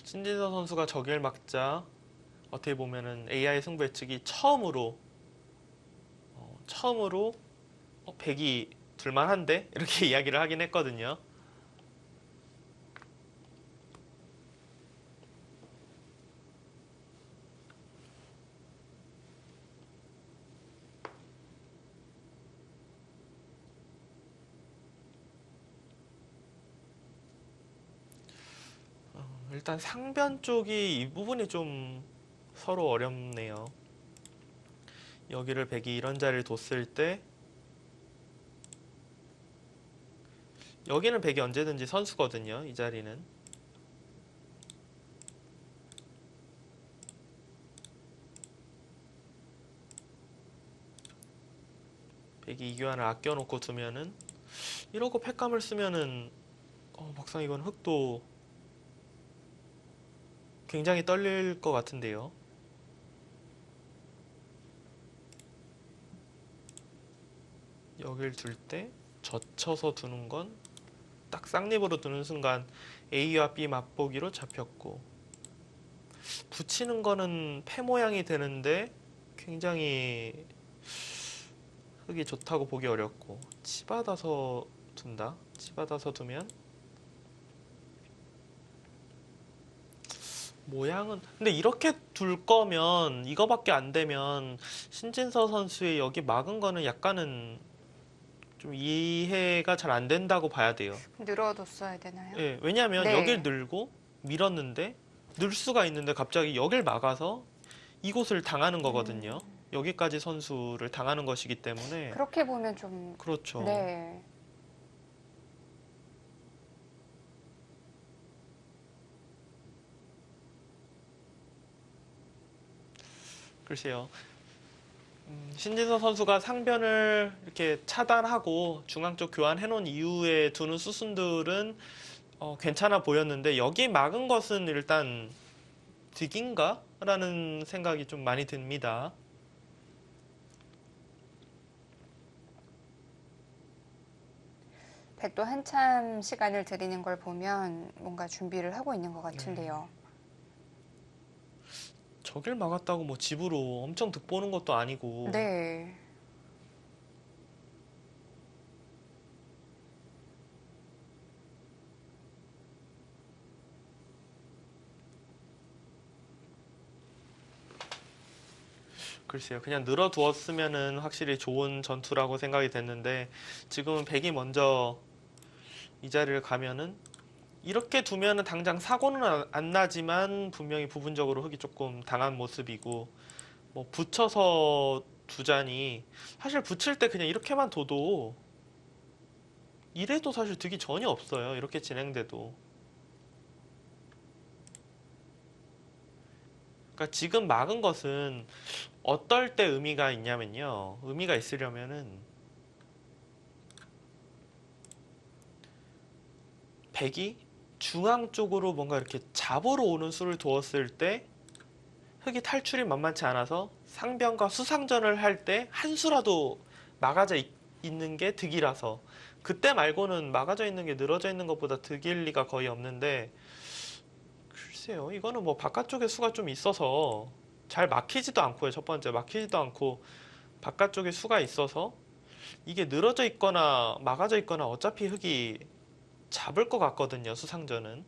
신진서 선수가 저길 막자 어떻게 보면은 AI 승부 예측이 처음으로 백이 둘만한데 이렇게 이야기를 하긴 했거든요. 일단 상변 쪽이 이 부분이 좀 서로 어렵네요. 여기를 백이 이런 자리를 뒀을 때 여기는 백이 언제든지 선수거든요. 이 자리는. 백이 이 교환을 아껴놓고 두면은 이러고 팩감을 쓰면은 막상 이건 흑도 굉장히 떨릴 것 같은데요. 여길 둘 때 젖혀서 두는 건 딱 쌍립으로 두는 순간 A와 B 맛보기로 잡혔고 붙이는 거는 패 모양이 되는데 굉장히 흙이 좋다고 보기 어렵고 치받아서 둔다. 치받아서 두면 모양은 근데 이렇게 둘 거면 이거밖에 안 되면 신진서 선수의 여기 막은 거는 약간은 좀 이해가 잘 안 된다고 봐야 돼요. 늘어뒀어야 되나요? 예, 왜냐하면 네. 여길 늘고 밀었는데 늘 수가 있는데 갑자기 여길 막아서 이곳을 당하는 거거든요. 여기까지 선수를 당하는 것이기 때문에 그렇게 보면 좀, 그렇죠. 네. 글쎄요. 신진서 선수가 상변을 이렇게 차단하고 중앙 쪽 교환해 놓은 이후에 두는 수순들은 괜찮아 보였는데 여기 막은 것은 일단 득인가? 라는 생각이 좀 많이 듭니다. 백도 한참 시간을 들이는 걸 보면 뭔가 준비를 하고 있는 것 같은데요. 저길 막았다고 뭐 집으로 엄청 득 보는 것도 아니고 네. 글쎄요. 그냥 늘어두었으면은 확실히 좋은 전투라고 생각이 됐는데 지금은 백이 먼저 이 자리를 가면은 이렇게 두면은 당장 사고는 안 나지만 분명히 부분적으로 흙이 조금 당한 모습이고 뭐 붙여서 두자니 사실 붙일 때 그냥 이렇게만 둬도 이래도 사실 득이 전혀 없어요. 이렇게 진행돼도. 그러니까 지금 막은 것은 어떨 때 의미가 있냐면요. 의미가 있으려면은 백이 중앙 쪽으로 뭔가 이렇게 잡으러 오는 수를 두었을 때 흙이 탈출이 만만치 않아서 상변과 수상전을 할 때 한 수라도 막아져 있는 게 득이라서 그때 말고는 막아져 있는 게 늘어져 있는 것보다 득일 리가 거의 없는데 글쎄요. 이거는 뭐 바깥쪽에 수가 좀 있어서 잘 막히지도 않고요. 첫 번째 막히지도 않고 바깥쪽에 수가 있어서 이게 늘어져 있거나 막아져 있거나 어차피 흙이 잡을 것 같거든요. 수상전은.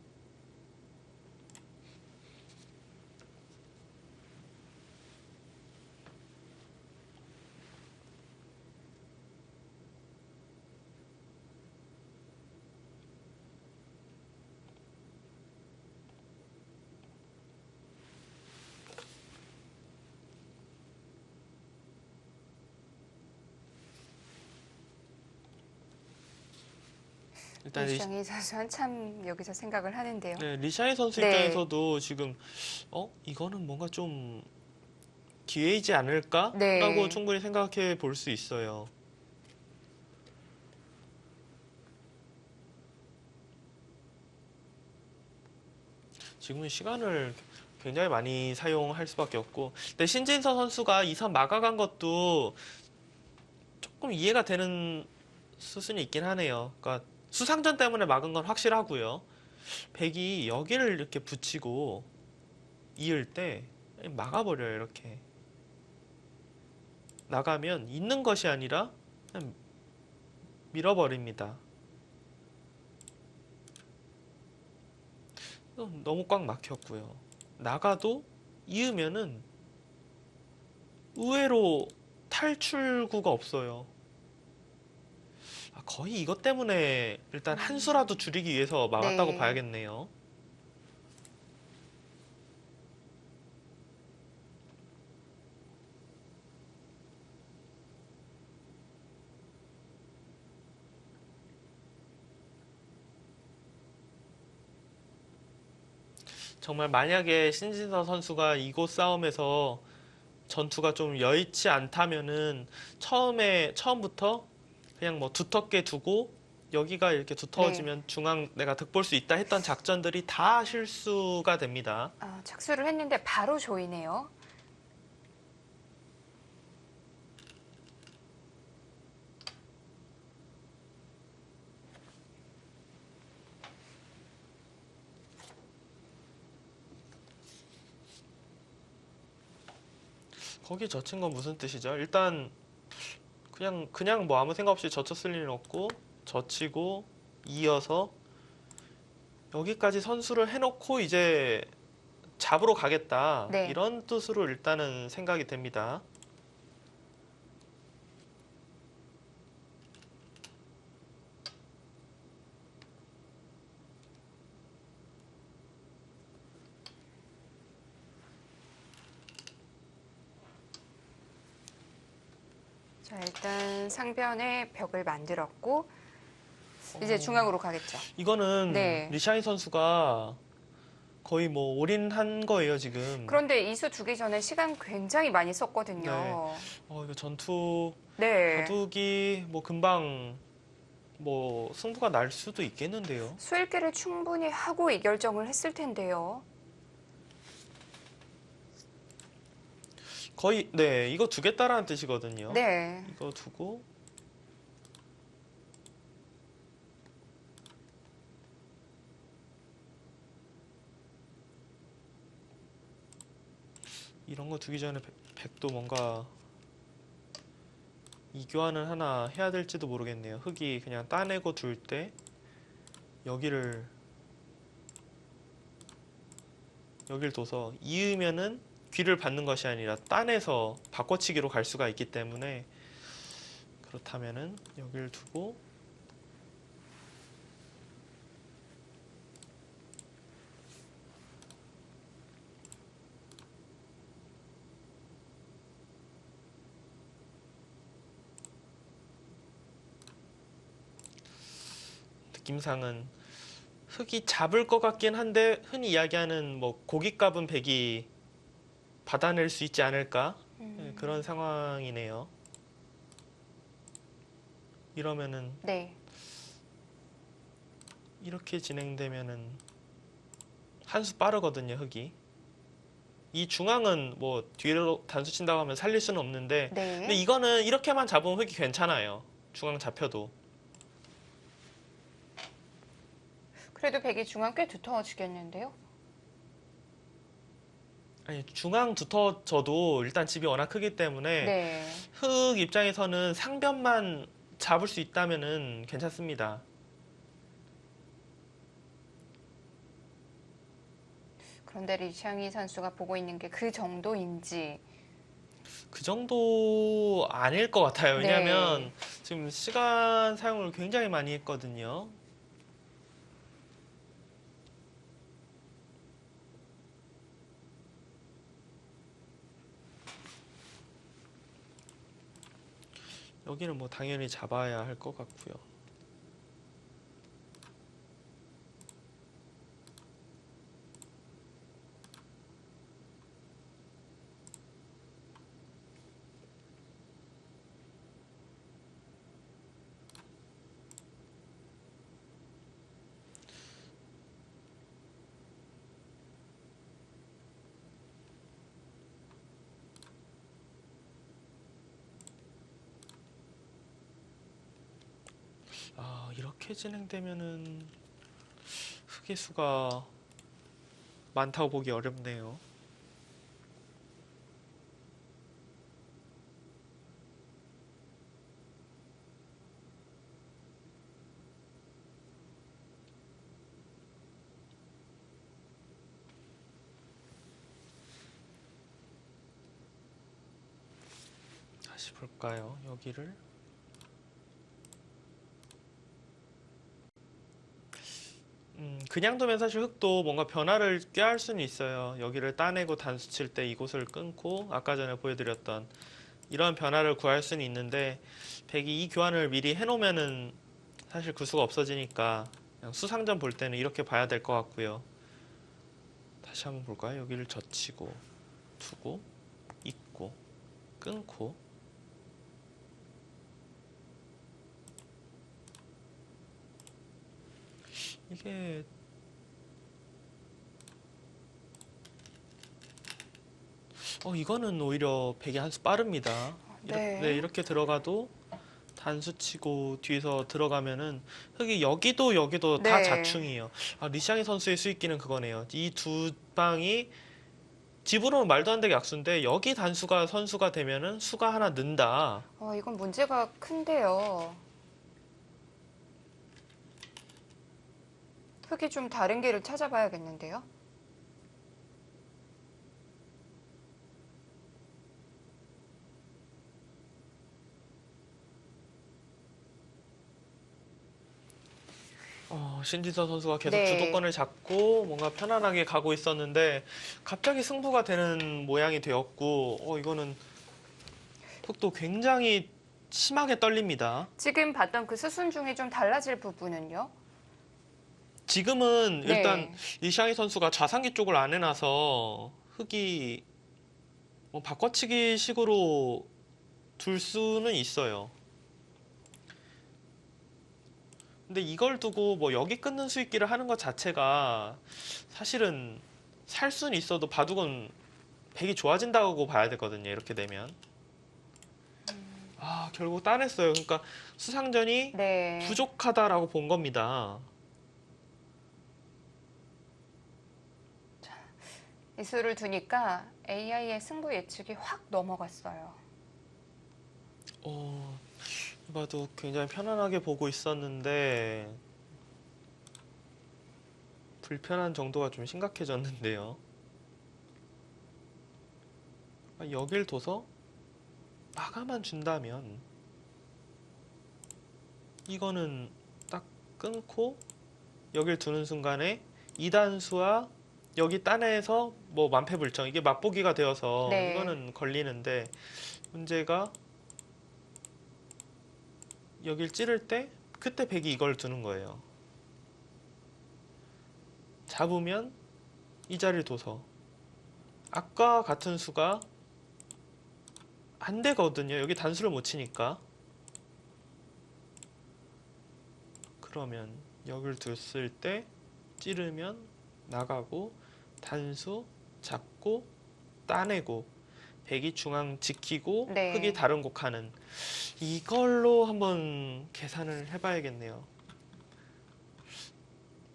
일단 이주영이 선수 한참 여기서 생각을 하는데요. 리샤이 선수 네. 입장에서도 지금 이거는 뭔가 좀 기회이지 않을까라고 네. 충분히 생각해 볼 수 있어요. 지금은 시간을 굉장히 많이 사용할 수밖에 없고, 근데 신진서 선수가 이 선 막아간 것도 조금 이해가 되는 수순이 있긴 하네요. 그러니까 수상전 때문에 막은 건 확실하고요. 백이 여기를 이렇게 붙이고 이을 때 막아버려요. 이렇게 나가면 있는 것이 아니라 그냥 밀어버립니다. 너무 꽉 막혔고요. 나가도 이으면은 의외로 탈출구가 없어요. 거의 이것 때문에 일단 한 수라도 줄이기 위해서 막았다고 네. 봐야겠네요. 정말 만약에 신진서 선수가 이곳 싸움에서 전투가 좀 여의치 않다면은 처음부터 그냥 뭐 두텁게 두고 여기가 이렇게 두터워지면 중앙 내가 득볼 수 있다 했던 작전들이 다 실수가 됩니다. 착수를 했는데 바로 조이네요. 거기 젖힌 건 무슨 뜻이죠? 일단 그냥 뭐 아무 생각 없이 젖혔을 리는 없고 젖히고 이어서 여기까지 선수를 해놓고 이제 잡으러 가겠다 네. 이런 뜻으로 일단은 생각이 됩니다. 자, 일단 상변에 벽을 만들었고 이제 중앙으로 가겠죠. 이거는 네. 리샤이 선수가 거의 뭐 올인한 거예요 지금. 그런데 이수 두기 전에 시간 굉장히 많이 썼거든요. 이거 전투 네. 바둑이 뭐 금방 뭐 승부가 날 수도 있겠는데요. 수읽기를 충분히 하고 이 결정을 했을 텐데요. 거의 네 이거 두겠다라는 뜻이거든요. 네. 이거 두고 이런 거 두기 전에 백도 뭔가 이 교환을 하나 해야 될지도 모르겠네요. 흙이 그냥 따내고 둘 때 여기를 둬서 이으면은 귀를 받는 것이 아니라 따내서 바꿔치기로 갈 수가 있기 때문에 그렇다면은 여기를 두고 느낌상은 흙이 잡을 것 같긴 한데 흔히 이야기하는 뭐 고깃값은 백이 받아낼 수 있지 않을까 그런 상황이네요. 이러면은 네. 이렇게 진행되면은 한 수 빠르거든요 흙이. 이 중앙은 뭐 뒤로 단수 친다고 하면 살릴 수는 없는데 네. 근데 이거는 이렇게만 잡으면 흙이 괜찮아요. 중앙 잡혀도. 그래도 백이 중앙 꽤 두터워지겠는데요. 아니 중앙 두터져도 일단 집이 워낙 크기 때문에 네. 흙 입장에서는 상변만 잡을 수 있다면은 괜찮습니다. 그런데 리샹이 선수가 보고 있는 게 그 정도인지. 그 정도 아닐 것 같아요. 네. 왜냐하면 지금 시간 사용을 굉장히 많이 했거든요. 여기는 뭐 당연히 잡아야 할 것 같고요. 이렇게 진행되면은 흑의 수가 많다고 보기 어렵네요. 다시 볼까요? 여기를 그냥 두면 사실 흙도 뭔가 변화를 꾀할 수는 있어요. 여기를 따내고 단수 칠 때 이곳을 끊고 아까 전에 보여드렸던 이런 변화를 구할 수는 있는데 백이 이 교환을 미리 해놓으면은 사실 구수가 없어지니까 그냥 수상전 볼 때는 이렇게 봐야 될 것 같고요. 다시 한번 볼까요? 여기를 젖히고 두고 잇고 끊고 이게 이거는 오히려 백이 한 수 빠릅니다. 네. 이렇게 들어가도 단수 치고 뒤에서 들어가면은 흙이 여기도 다 네. 자충이에요. 리샹이 선수의 수익기는 그거네요. 이 두 방이 집으로는 말도 안 되게 약수인데 여기 단수가 선수가 되면은 수가 하나 는다. 이건 문제가 큰데요. 흙이 좀 다른 길을 찾아봐야겠는데요. 신지서 선수가 계속 네. 주도권을 잡고 뭔가 편안하게 가고 있었는데 갑자기 승부가 되는 모양이 되었고 이거는 흙도 굉장히 심하게 떨립니다. 지금 봤던 그 수순 중에 좀 달라질 부분은요? 지금은 일단 네. 이시앙이 선수가 좌상기 쪽을 안 해놔서 흙이 뭐 바꿔치기 식으로 둘 수는 있어요. 근데 이걸 두고 뭐 여기 끊는 수익기를 하는 것 자체가 사실은 살 수는 있어도 바둑은 백이 좋아진다고 봐야 되거든요. 이렇게 되면. 결국 따냈어요. 그러니까 수상전이 네. 부족하다라고 본 겁니다. 이 수를 두니까 AI의 승부 예측이 확 넘어갔어요. 봐도 굉장히 편안하게 보고 있었는데 불편한 정도가 좀 심각해졌는데요. 여길 둬서 막아만 준다면 이거는 딱 끊고 여길 두는 순간에 이단수와 여기 따내서 뭐 만패불정 이게 맛보기가 되어서 네. 이거는 걸리는데 문제가 여길 찌를 때 그때 백이 이걸 두는 거예요. 잡으면 이 자리를 둬서 아까 같은 수가 안 되거든요. 여기 단수를 못 치니까. 그러면 여기를 뒀을 때 찌르면 나가고 단수 잡고 따내고 백이 중앙 지키고 네. 흙이 다른 곡 하는 이걸로 한번 계산을 해봐야겠네요.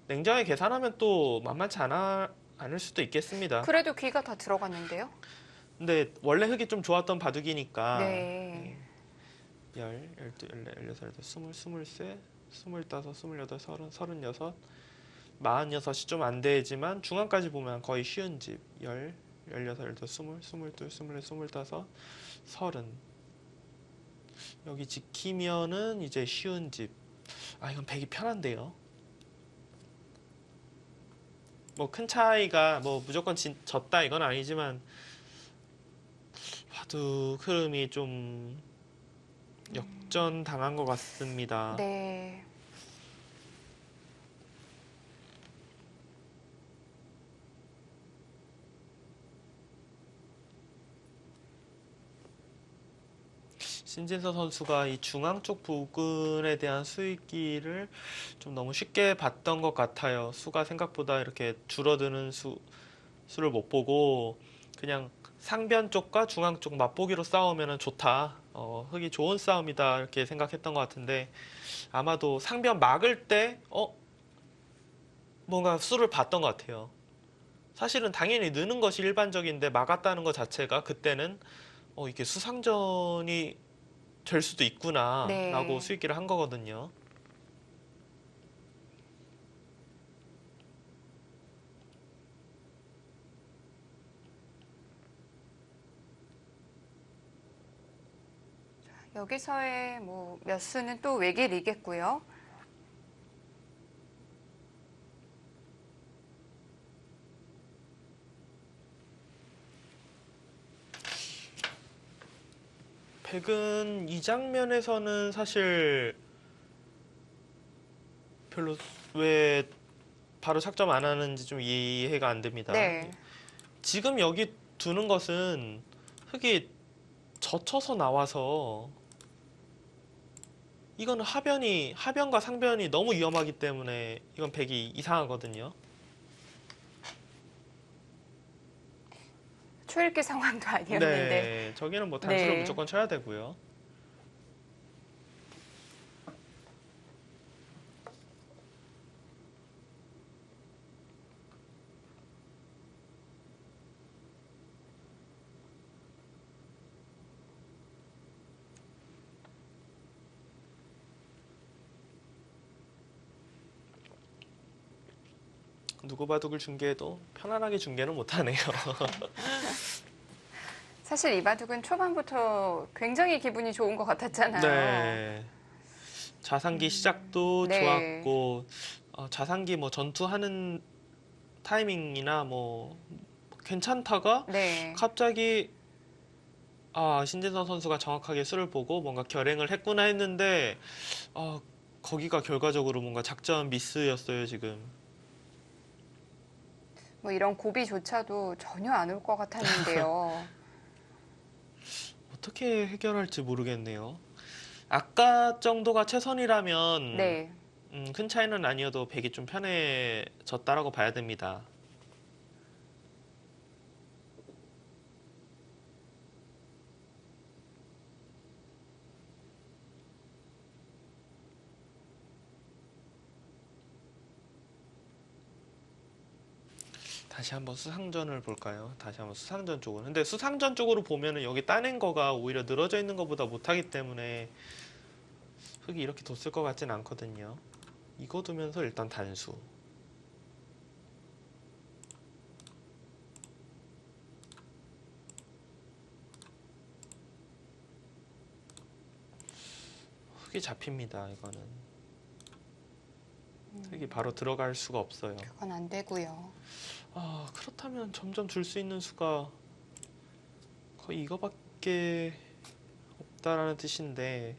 냉정하게 계산하면 또 만만치 않을 수도 있겠습니다. 그래도 귀가 다 들어갔는데요? 근데 원래 흙이 좀 좋았던 바둑이니까 네. 10, 12, 14, 16, 23, 25, 28, 30, 36, 46이 좀 안 되지만 중앙까지 보면 거의 쉬운 집 10, 16, 18, 20, 22, 24, 25, 30 여기 지키면은 이제 쉬운 집 이건 백이 편한데요. 뭐 큰 차이가 뭐 무조건 졌다 이건 아니지만 바둑 흐름이 좀 역전 당한 것 같습니다. 네. 신진서 선수가 이 중앙 쪽 부근에 대한 수익기를 좀 너무 쉽게 봤던 것 같아요. 수가 생각보다 이렇게 줄어드는 수를 못 보고 그냥 상변 쪽과 중앙 쪽 맛보기로 싸우면 좋다. 흙이 좋은 싸움이다 이렇게 생각했던 것 같은데 아마도 상변 막을 때 뭔가 수를 봤던 것 같아요. 사실은 당연히 느는 것이 일반적인데 막았다는 것 자체가 그때는 이게 수상전이 될 수도 있구나 라고 네. 수익기를 한 거거든요. 여기서의 뭐 몇 수는 또 외길이겠고요. 백은 이 장면에서는 사실 별로 왜 바로 착점 안 하는지 좀 이해가 안 됩니다. 네. 지금 여기 두는 것은 흙이 젖혀서 나와서 이거는 하변과 상변이 너무 위험하기 때문에 이건 백이 이상하거든요. 초읽기 상황도 아니었는데. 네, 저기는 뭐 단수를 네. 무조건 쳐야 되고요. 누구 바둑을 중계해도 편안하게 중계는 못하네요. 사실 이 바둑은 초반부터 굉장히 기분이 좋은 것 같았잖아요. 네. 자상기 시작도 네. 좋았고 자상기 뭐 전투하는 타이밍이나 뭐 괜찮다가 네. 갑자기 신재선 선수가 정확하게 수를 보고 뭔가 결행을 했구나 했는데 거기가 결과적으로 뭔가 작전 미스였어요, 지금. 뭐 이런 고비조차도 전혀 안 올 것 같았는데요. 어떻게 해결할지 모르겠네요. 아까 정도가 최선이라면 네. 큰 차이는 아니어도 백이 좀 편해졌다라고 봐야 됩니다. 다시 한번 수상전을 볼까요? 다시 한번 수상전 쪽으로. 근데 수상전 쪽으로 보면은 여기 따낸 거가 오히려 늘어져 있는 것보다 못하기 때문에 흙이 이렇게 뒀을 것 같진 않거든요. 이거 두면서 일단 단수. 흙이 잡힙니다, 이거는. 흙이 바로 들어갈 수가 없어요. 그건 안 되고요. 그렇다면 점점 줄 수 있는 수가 거의 이거밖에 없다라는 뜻인데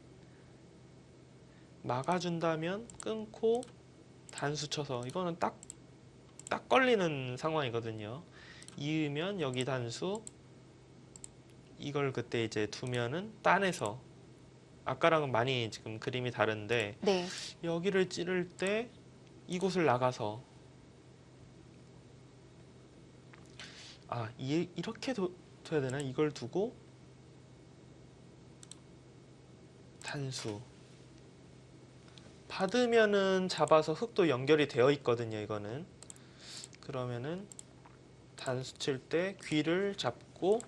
막아준다면 끊고 단수 쳐서 이거는 딱 걸리는 상황이거든요. 이으면 여기 단수 이걸 그때 이제 두면은 따내서 아까랑은 많이 지금 그림이 다른데 네. 여기를 찌를 때 이곳을 나가서 이렇게 둬야 되나? 이걸 두고 단수 받으면은 잡아서 흙도 연결이 되어 있거든요. 이거는 그러면은 단수 칠 때 귀를 잡고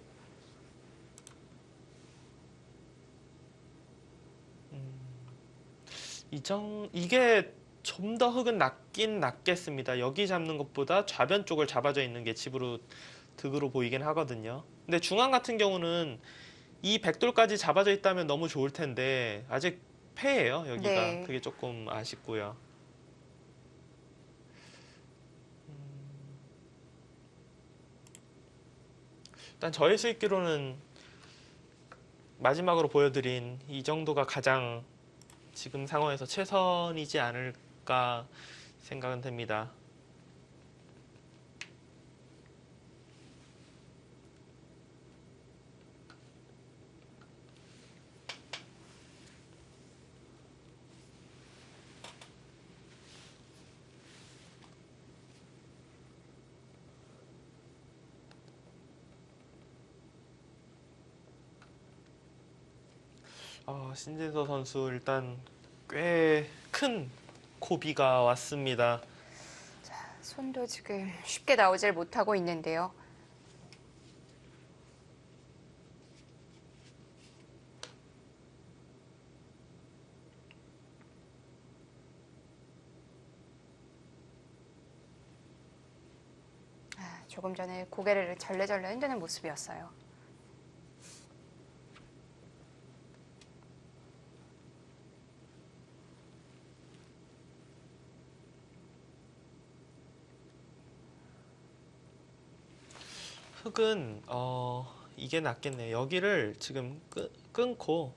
이게 좀 더 흙은 낫긴 낫겠습니다. 여기 잡는 것보다 좌변 쪽을 잡아져 있는 게 집으로 득으로 보이긴 하거든요. 근데 중앙 같은 경우는 이 백돌까지 잡아져 있다면 너무 좋을 텐데 아직 패예요. 여기가 네. 그게 조금 아쉽고요. 일단 저의 수익기로는 마지막으로 보여드린 이 정도가 가장 지금 상황에서 최선이지 않을까 생각은 됩니다. 신진서 선수 일단 꽤 큰 고비가 왔습니다. 손도 지금 쉽게 나오질 못하고 있는데요. 조금 전에 고개를 절레절레 흔드는 모습이었어요. 흙은 이게 낫겠네요. 여기를 지금 끊고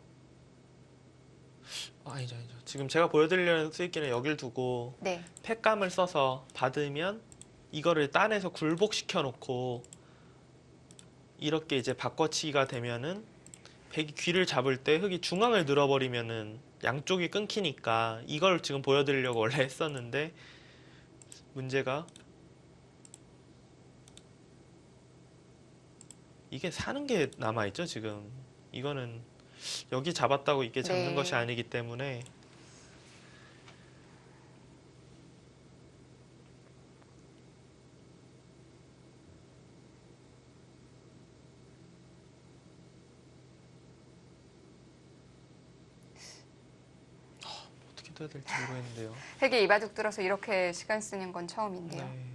아니죠. 지금 제가 보여드리려는 수익기는 여길 두고 네. 팩감을 써서 받으면 이거를 따내서 굴복시켜 놓고 이렇게 이제 바꿔치기가 되면은 백이 귀를 잡을 때 흙이 중앙을 늘어버리면은 양쪽이 끊기니까 이걸 지금 보여드리려고 원래 했었는데 문제가 이게 사는 게 남아있죠 지금. 이거는 여기 잡았다고 이게 잡는 네. 것이 아니기 때문에 어떻게 해야 될지 모르겠는데요. 흙이 이 바둑 들어서 이렇게 시간 쓰는 건 처음인데요. 네.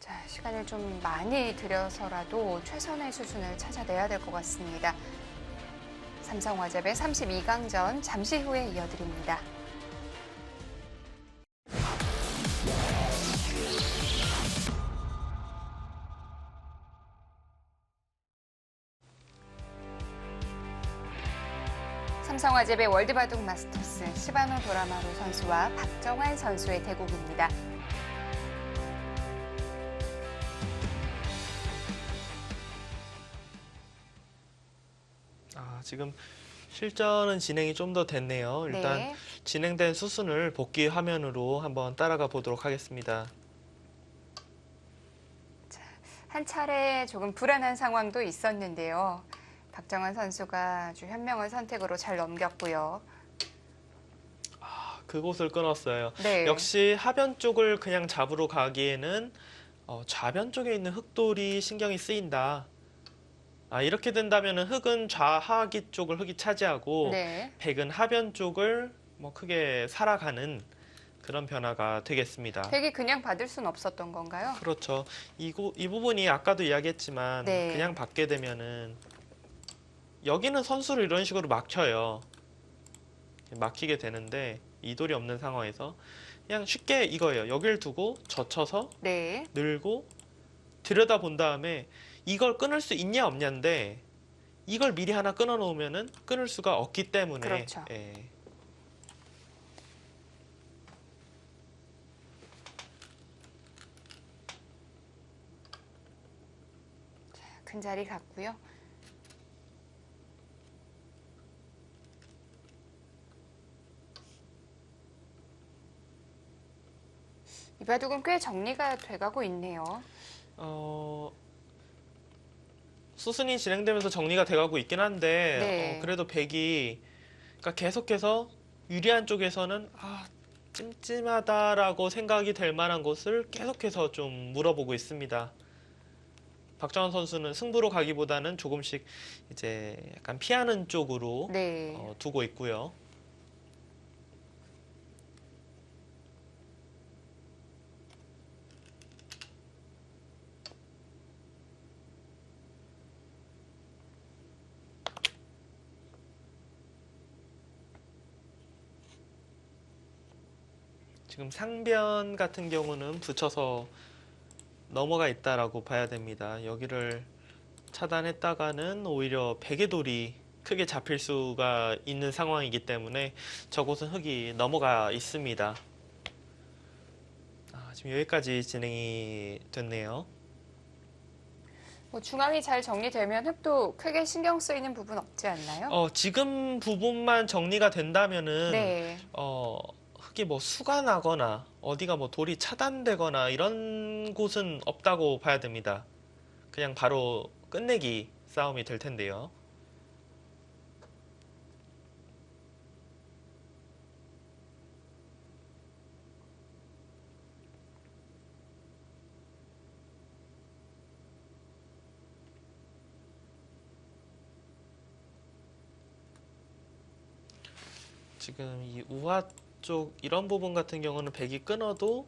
자, 시간을 좀 많이 들여서라도 최선의 수준을 찾아내야 될 것 같습니다. 삼성화재배 32강전 잠시 후에 이어드립니다. 삼성화재배 월드바둑 마스터스 시바노 도라마루 선수와 박정환 선수의 대국입니다. 지금 실전은 진행이 좀 더 됐네요. 일단 네. 진행된 수순을 복귀 화면으로 한번 따라가 보도록 하겠습니다. 한 차례 조금 불안한 상황도 있었는데요. 박정환 선수가 아주 현명한 선택으로 잘 넘겼고요. 그곳을 끊었어요. 네. 역시 하변 쪽을 그냥 잡으러 가기에는 좌변 쪽에 있는 흑돌이 신경이 쓰인다. 이렇게 된다면 흑은 좌하기 쪽을 흑이 차지하고 네. 백은 하변 쪽을 뭐 크게 살아가는 그런 변화가 되겠습니다. 백이 그냥 받을 수는 없었던 건가요? 그렇죠. 이 부분이 아까도 이야기했지만 네. 그냥 받게 되면은 여기는 선수를 이런 식으로 막혀요. 막히게 되는데 이돌이 없는 상황에서 그냥 쉽게 이거예요. 여길 두고 젖혀서 네. 늘고 들여다 본 다음에 이걸 끊을 수 있냐 없냐인데 이걸 미리 하나 끊어 놓으면은 끊을 수가 없기 때문에 그렇죠. 예. 큰 자리 갔고요. 이 바둑은 꽤 정리가 돼가고 있네요. 수순이 진행되면서 정리가 돼가고 있긴 한데 네. 그래도 백이 그러니까 계속해서 유리한 쪽에서는 찜찜하다라고 생각이 될 만한 곳을 계속해서 좀 물어보고 있습니다. 박정환 선수는 승부로 가기보다는 조금씩 이제 약간 피하는 쪽으로 네. 두고 있고요. 지금 상변 같은 경우는 붙여서 넘어가 있다라고 봐야 됩니다. 여기를 차단했다가는 오히려 백의 돌이 크게 잡힐 수가 있는 상황이기 때문에 저곳은 흑이 넘어가 있습니다. 지금 여기까지 진행이 됐네요. 뭐 중앙이 잘 정리되면 흑도 크게 신경 쓰이는 부분 없지 않나요? 지금 부분만 정리가 된다면은 네. 흑이 뭐 수가 나거나 어디가 뭐 돌이 차단되거나 이런 곳은 없다고 봐야 됩니다. 그냥 바로 끝내기 싸움이 될 텐데요. 지금 이 우하 쪽 이런 부분 같은 경우는 백이 끊어도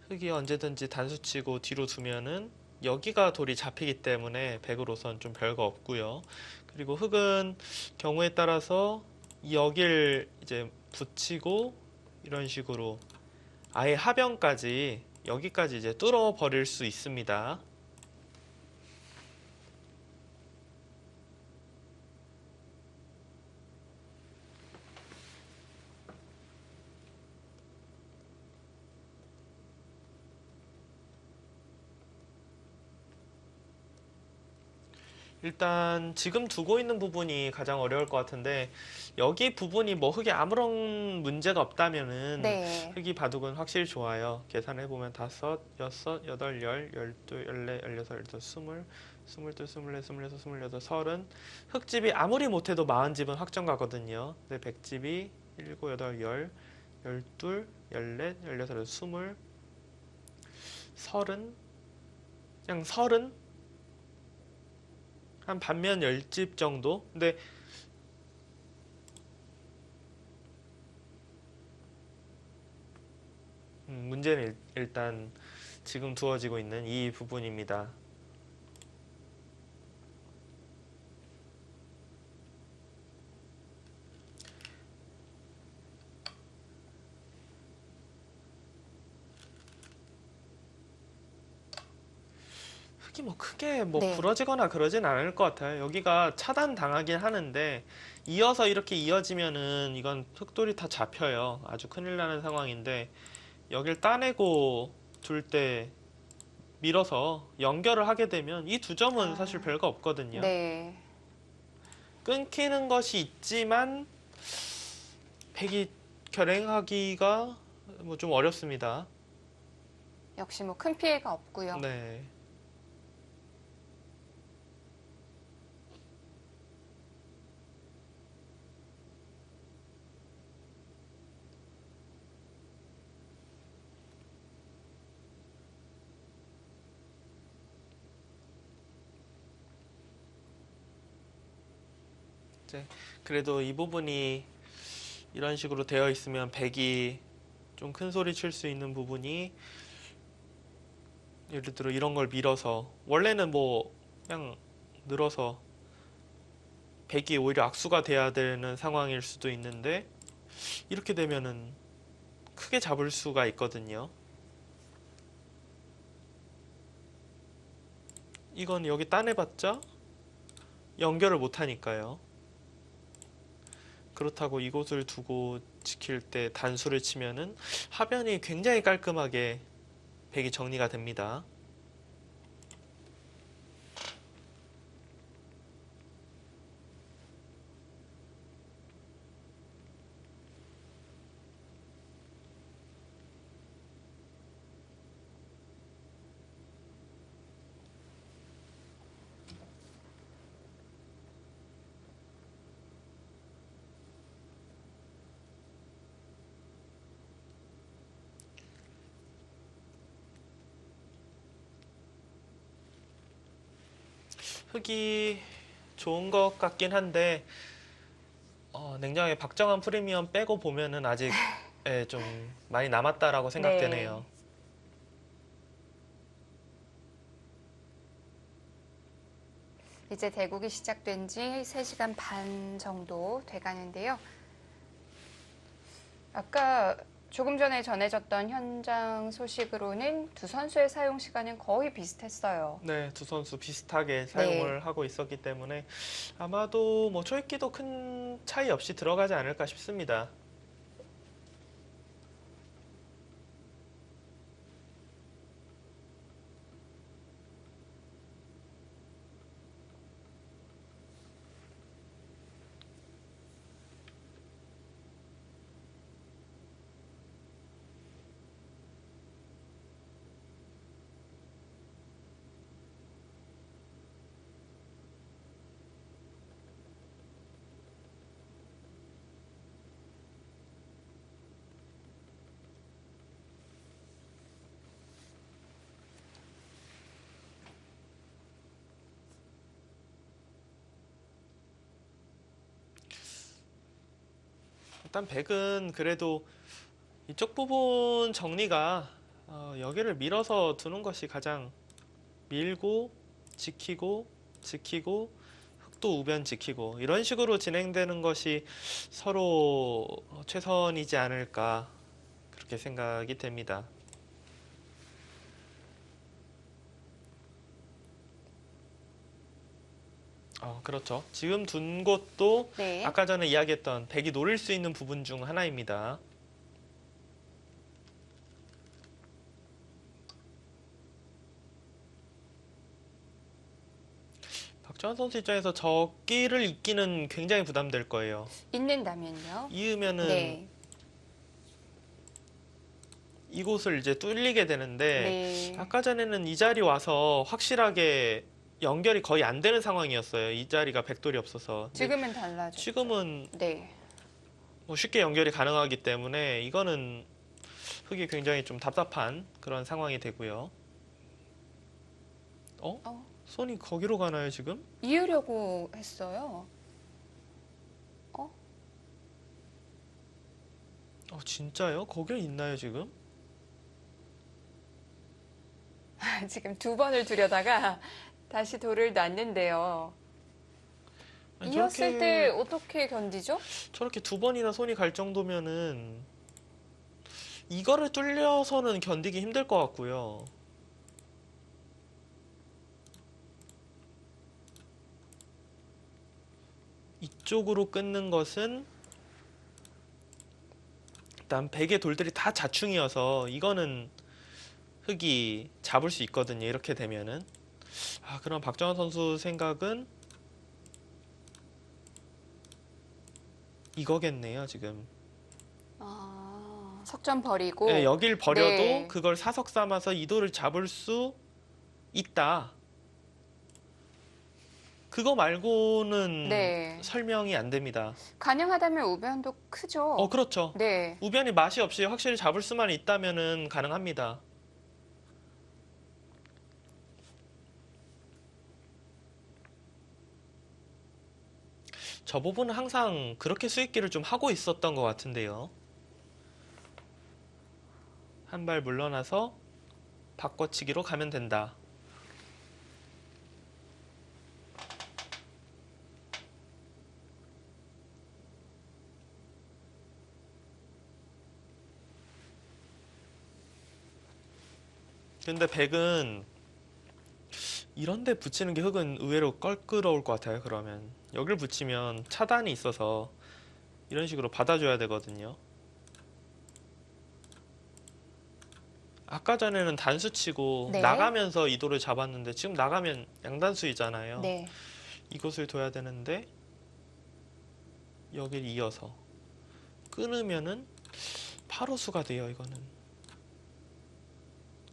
흑이 언제든지 단수치고 뒤로 두면은 여기가 돌이 잡히기 때문에 백으로선 좀 별거 없고요. 그리고 흑은 경우에 따라서 여길 이제 붙이고 이런 식으로 아예 하변까지 여기까지 이제 뚫어 버릴 수 있습니다. 일단 지금 두고 있는 부분이 가장 어려울 것 같은데 여기 부분이 뭐 흑에 아무런 문제가 없다면은 네. 흑이 바둑은 확실히 좋아요. 계산해 보면 5, 6, 8, 10, 12, 14, 16, 17, 20, 22, 24, 26, 27, 30. 흑집이 아무리 못해도 40집은 확정 가거든요. 근데 백집이 7, 8, 10, 12, 14, 16, 20, 30, 그냥 30? 한 반면 10집 정도? 근데 문제는 일단 지금 두어지고 있는 이 부분입니다. 흙이 뭐 크게 뭐 네. 부러지거나 그러진 않을 것 같아요. 여기가 차단 당하긴 하는데 이어서 이렇게 이어지면은 이건 흙돌이 다 잡혀요. 아주 큰일 나는 상황인데 여길 따내고 둘 때 밀어서 연결을 하게 되면 이 두 점은 사실 별거 없거든요. 네. 끊기는 것이 있지만 백이 결행하기가 뭐 좀 어렵습니다. 역시 뭐 큰 피해가 없고요. 네. 이제 그래도 이 부분이 이런 식으로 되어 있으면 백이 좀 큰 소리 칠 수 있는 부분이 예를 들어 이런 걸 밀어서 원래는 뭐 그냥 늘어서 백이 오히려 악수가 돼야 되는 상황일 수도 있는데 이렇게 되면은 크게 잡을 수가 있거든요. 이건 여기 따내봤자 연결을 못 하니까요. 그렇다고 이곳을 두고 지킬 때 단수를 치면은 하변이 굉장히 깔끔하게 백이 정리가 됩니다. 흙이 좋은 것 같긴 한데 냉정하게 박정환 프리미엄 빼고 보면은 아직 좀 많이 남았다라고 생각되네요. 이제 대국이 시작된 지 3시간 반 정도 돼가는데요. 아까 조금 전에 전해졌던 현장 소식으로는 두 선수의 사용 시간은 거의 비슷했어요. 네, 두 선수 비슷하게 네. 사용을 하고 있었기 때문에 아마도 뭐 초읽기도 큰 차이 없이 들어가지 않을까 싶습니다. 일단 백은 그래도 이쪽 부분 정리가 여기를 밀어서 두는 것이 가장 밀고 지키고 지키고 흑도 우변 지키고 이런 식으로 진행되는 것이 서로 최선이지 않을까 그렇게 생각이 됩니다. 그렇죠. 지금 둔 곳도 네. 아까 전에 이야기했던 백이 노릴 수 있는 부분 중 하나입니다. 박정환 선수 입장에서 저 끼를 잇기는 굉장히 부담될 거예요. 있는다면요. 이으면은 네. 이곳을 이제 뚫리게 되는데 네. 아까 전에는 이 자리 와서 확실하게 연결이 거의 안 되는 상황이었어요. 이 자리가 백돌이 없어서. 근데 지금은 달라졌죠. 지금은 네. 뭐 쉽게 연결이 가능하기 때문에 이거는 흙이 굉장히 좀 답답한 그런 상황이 되고요. 손이 거기로 가나요, 지금? 이으려고 했어요. 진짜요? 거기에 있나요, 지금? 지금 두 번을 두려다가 다시 돌을 놨는데요. 아니, 이었을 때 어떻게 견디죠? 저렇게 두 번이나 손이 갈 정도면은 이거를 뚫려서는 견디기 힘들 것 같고요. 이쪽으로 끊는 것은 일단 백의 돌들이 다 자충이어서 이거는 흙이 잡을 수 있거든요. 이렇게 되면은. 그럼 박정환 선수 생각은 이거겠네요, 지금. 석점 버리고. 네, 여길 버려도 네. 그걸 사석 삼아서 이 돌을 잡을 수 있다. 그거 말고는 네. 설명이 안 됩니다. 가능하다면 우변도 크죠? 그렇죠. 네. 우변이 맛이 없이 확실히 잡을 수만 있다면은 가능합니다. 저 부분은 항상 그렇게 수익기를 좀 하고 있었던 것 같은데요. 한 발 물러나서 바꿔치기로 가면 된다. 근데 백은 이런 데 붙이는 게 흙은 의외로 껄끄러울 것 같아요. 그러면 여길 붙이면 차단이 있어서 이런 식으로 받아줘야 되거든요. 아까 전에는 단수 치고 네. 나가면서 이 돌을 잡았는데 지금 나가면 양단수이잖아요. 네. 이곳을 둬야 되는데 여길 이어서 끊으면은 8호수가 돼요. 이거는.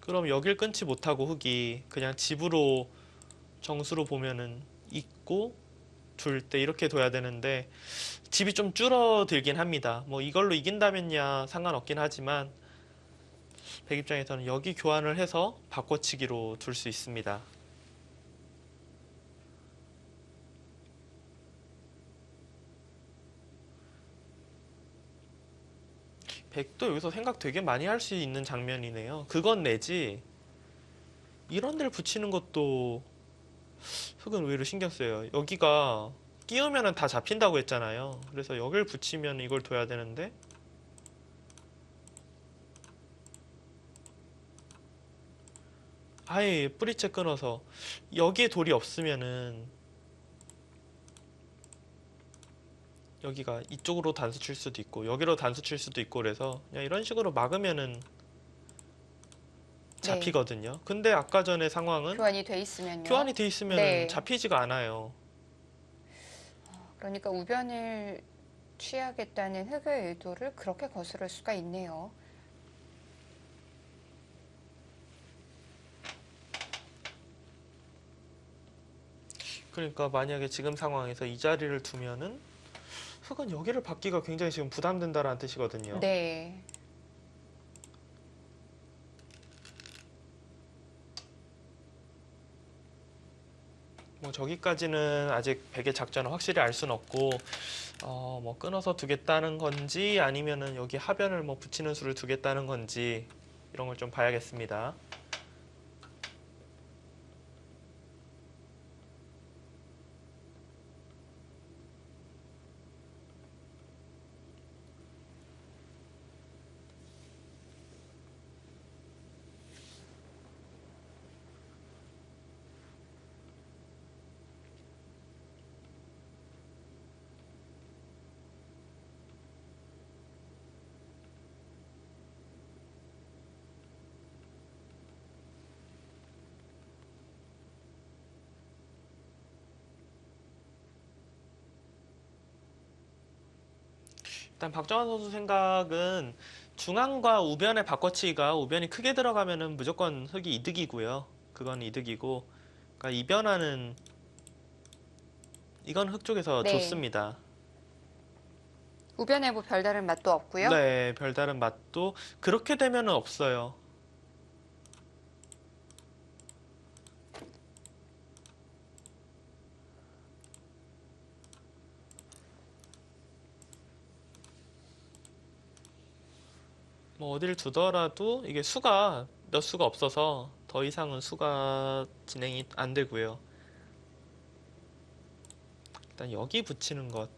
그럼 여길 끊지 못하고 흙이 그냥 집으로 정수로 보면은 있고 둘 때 이렇게 둬야 되는데 집이 좀 줄어들긴 합니다. 뭐 이걸로 이긴다면야 상관없긴 하지만 백 입장에서는 여기 교환을 해서 바꿔치기로 둘 수 있습니다. 백도 여기서 생각 되게 많이 할 수 있는 장면이네요. 그건 내지 이런 데를 붙이는 것도 흙은 의외로 신경 써요. 여기가 끼우면은 다 잡힌다고 했잖아요. 그래서 여기를 붙이면 이걸 둬야 되는데 아예 뿌리채 끊어서 여기에 돌이 없으면은 여기가 이쪽으로 단수 칠 수도 있고 여기로 단수 칠 수도 있고 그래서 그냥 이런 식으로 막으면은 잡히거든요. 근데 아까 전에 상황은 교환이 돼 있으면요. 교환이 돼 있으면 네. 잡히지가 않아요. 그러니까 우변을 취하겠다는 흙의 의도를 그렇게 거스를 수가 있네요. 그러니까 만약에 지금 상황에서 이 자리를 두면은 흙은 여기를 받기가 굉장히 지금 부담된다라는 뜻이거든요. 네. 뭐 저기까지는 아직 백의 작전을 확실히 알 수는 없고 뭐 끊어서 두겠다는 건지 아니면은 여기 하변을 뭐 붙이는 수를 두겠다는 건지 이런 걸 좀 봐야겠습니다. 일단 박정환 선수 생각은 중앙과 우변의 바꿔치기가 우변이 크게 들어가면은 무조건 흙이 이득이고요. 그건 이득이고, 그러니까 이 변화는 이건 흙 쪽에서 네. 좋습니다. 우변에 뭐 별다른 맛도 없고요. 네, 별다른 맛도 그렇게 되면은 없어요. 뭐 어디를 두더라도 이게 수가 몇 수가 없어서 더 이상은 수가 진행이 안 되고요. 일단 여기 붙이는 것.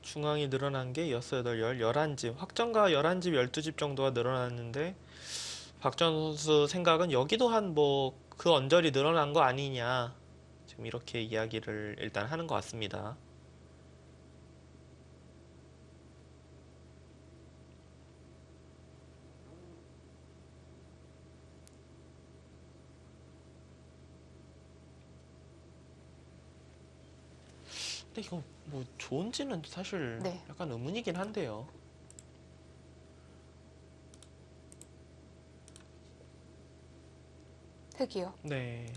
중앙이 늘어난 게 6, 8, 10, 11집. 확정가 11집, 12집 정도가 늘어났는데 박전 선수 생각은 여기도 한 뭐 그 언저리 늘어난 거 아니냐. 지금 이렇게 이야기를 일단 하는 것 같습니다. 근데 이거 뭐 좋은지는 사실 네. 약간 의문이긴 한데요. 흙이요. 네.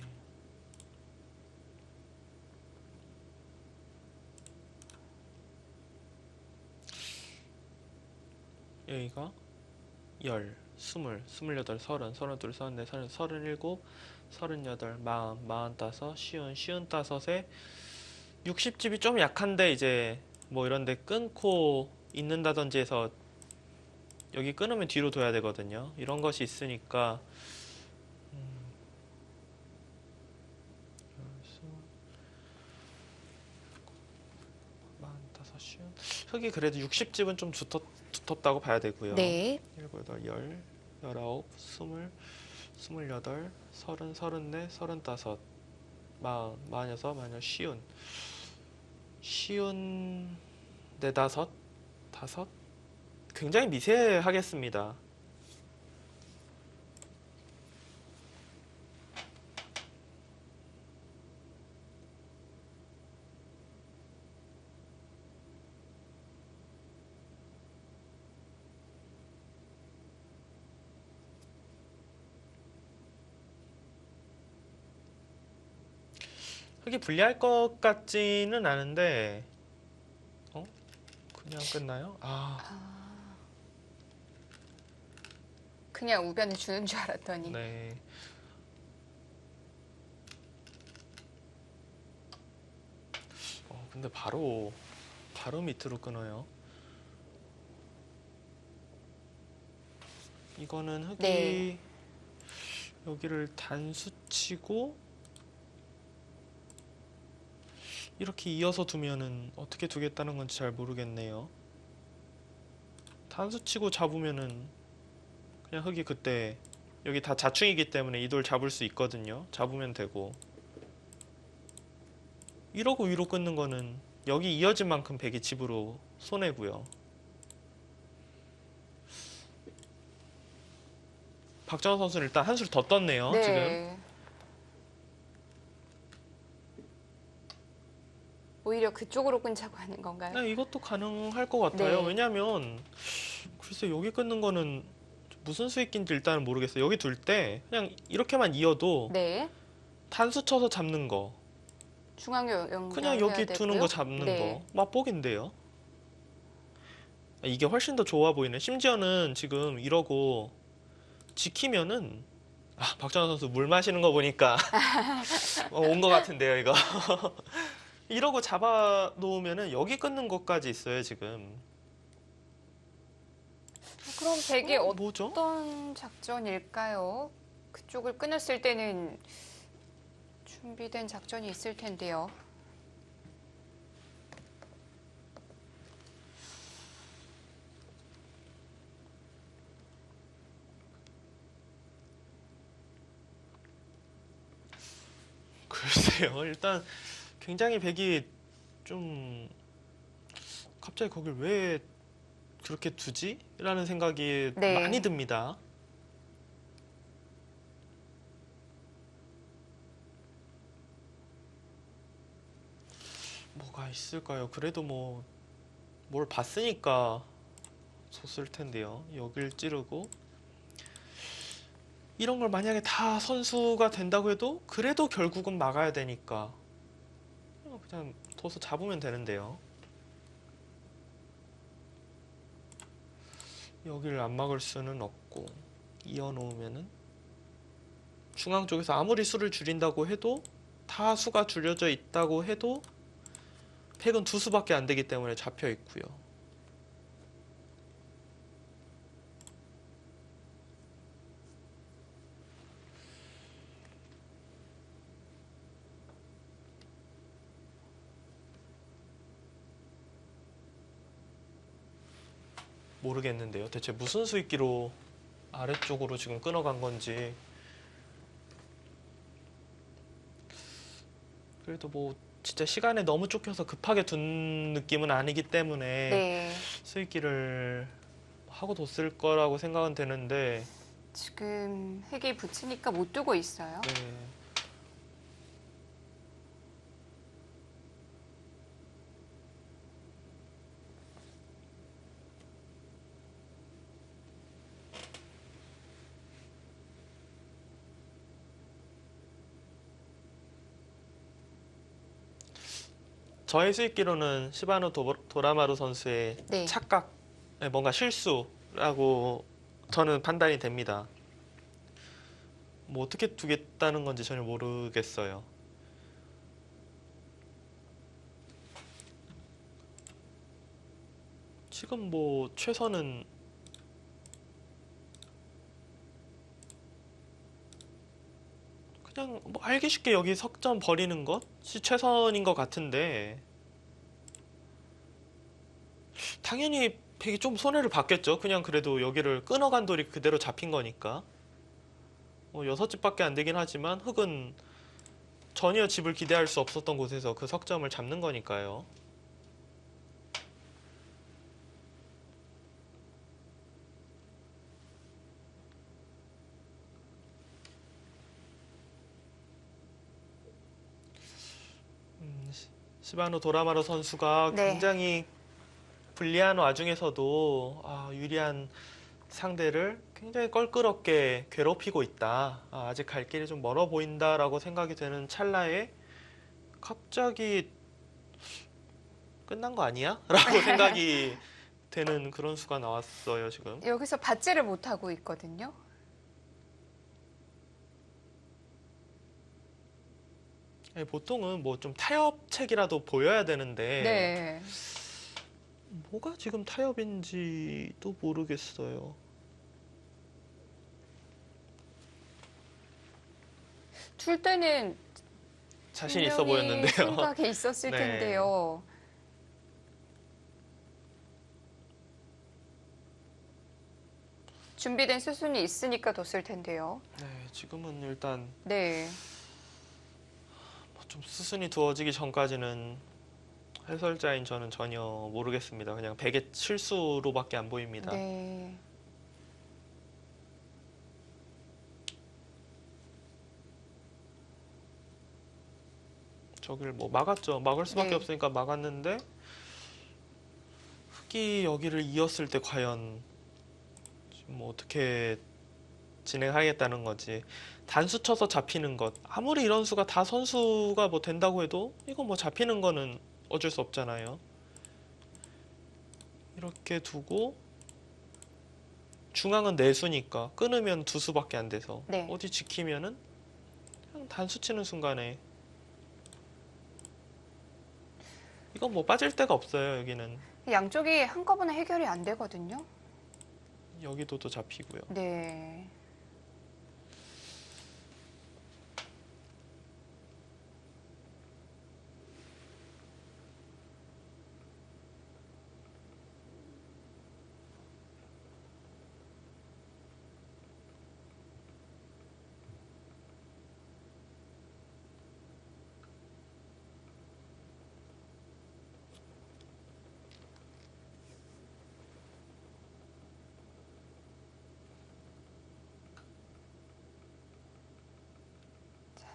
여기가 10, 20, 28, 30, 32, 34, 35, 37, 38, 40, 45, 쉬운, 쉬운 따섯에 60집이 좀 약한데 이제 뭐 이런데 끊고 있는다든지 해서 여기 끊으면 뒤로 둬야 되거든요. 이런 것이 있으니까 흙이 그래도 60집은 좀 두텁다고 봐야 되고요. 네. 7, 8, 10, 19, 20, 28, 30, 34, 35, 40, 46, 40, 쉬운 네다섯, 다섯 굉장히 미세하겠습니다. 흙이 불리할 것 같지는 않은데 그냥 끝나요? 그냥 우변을 주는 줄 알았더니. 네. 근데 바로 밑으로 끊어요. 이거는 흙이 네. 여기를 단수 치고 이렇게 이어서 두면은 어떻게 두겠다는 건지 잘 모르겠네요. 단수 치고 잡으면은 그냥 흙이 그때 여기 다 자충이기 때문에 이 돌 잡을 수 있거든요. 잡으면 되고 이러고 위로 끊는 거는 여기 이어진 만큼 백이 집으로 손해고요. 박정호 선수는 일단 한 수를 더 떴네요. 지금. 네. 오히려 그쪽으로 끊자고 하는 건가요? 네, 이것도 가능할 것 같아요. 네. 왜냐면 글쎄 여기 끊는 거는 무슨 수익인지 일단은 모르겠어요. 여기 둘 때 그냥 이렇게만 이어도 네. 단수 쳐서 잡는 거, 중앙 그냥 연결해야 여기 되고요. 두는 거 잡는 네. 거 맛보기인데요. 이게 훨씬 더 좋아 보이네. 심지어는 지금 이러고 지키면은 박정호 선수 물 마시는 거 보니까 온 것 같은데요, 이거. 이러고 잡아 놓으면은 여기 끊는 것까지 있어요, 지금. 그럼 백이 뭐죠? 어떤 작전일까요? 그쪽을 끊었을 때는 준비된 작전이 있을 텐데요. 글쎄요. 일단 굉장히 백이 좀 갑자기 거길 왜 그렇게 두지? 라는 생각이 네. 많이 듭니다. 뭐가 있을까요? 그래도 뭐 뭘 봤으니까 줬을 텐데요. 여길 찌르고 이런 걸 만약에 다 선수가 된다고 해도 그래도 결국은 막아야 되니까 그냥 둬서 잡으면 되는데요. 여기를 안 막을 수는 없고 이어놓으면은 중앙 쪽에서 아무리 수를 줄인다고 해도 다 수가 줄여져 있다고 해도 팩은 두 수밖에 안 되기 때문에 잡혀 있고요. 모르겠는데요. 대체 무슨 수익기로 아래쪽으로 지금 끊어간 건지. 그래도 뭐 진짜 시간에 너무 쫓겨서 급하게 둔 느낌은 아니기 때문에 네. 수익기를 하고 뒀을 거라고 생각은 되는데, 지금 획이 붙으니까 못 두고 있어요. 네. 저의 수익기로는 시바노 도라마루 선수의 네. 착각, 뭔가 실수라고 저는 판단이 됩니다. 뭐 어떻게 두겠다는 건지 전혀 모르겠어요. 지금 뭐 최선은 그냥 뭐 알기 쉽게 여기 석점 버리는 것이 최선인 것 같은데, 당연히 백이 좀 손해를 봤겠죠. 그냥 그래도 여기를 끊어간 돌이 그대로 잡힌 거니까. 뭐 6집밖에 안 되긴 하지만 흑은 전혀 집을 기대할 수 없었던 곳에서 그 석점을 잡는 거니까요. 시바노 도라마루 선수가 네. 굉장히 불리한 와중에서도 유리한 상대를 굉장히 껄끄럽게 괴롭히고 있다. 아직 갈 길이 좀 멀어 보인다라고 생각이 되는 찰나에 갑자기 끝난 거 아니야? 라고 생각이 되는 그런 수가 나왔어요, 지금. 여기서 받지를 못하고 있거든요. 보통은 뭐 좀 타협책이라도 보여야 되는데, 네. 뭐가 지금 타협인지도 모르겠어요. 툴 때는 자신 있어 분명히 보였는데요. 생각에 있었을 네. 텐데요. 준비된 수순이 있으니까 뒀을 텐데요. 네, 지금은 일단 네. 좀 수순이 두어지기 전까지는 해설자인 저는 전혀 모르겠습니다. 그냥 백의 실수로밖에 안 보입니다. 네. 저길 뭐 막았죠. 막을 수밖에 네. 없으니까 막았는데, 흑이 여기를 이었을 때 과연 지금 뭐 어떻게 진행하겠다는 거지. 단수 쳐서 잡히는 것. 아무리 이런 수가 다 선수가 뭐 된다고 해도 이거 뭐 잡히는 거는 어쩔 수 없잖아요. 이렇게 두고 중앙은 내수니까 끊으면 두 수밖에 안 돼서 네. 어디 지키면은 그냥 단수 치는 순간에 이건 뭐 빠질 데가 없어요. 여기는 양쪽이 한꺼번에 해결이 안 되거든요. 여기도 또 잡히고요. 네.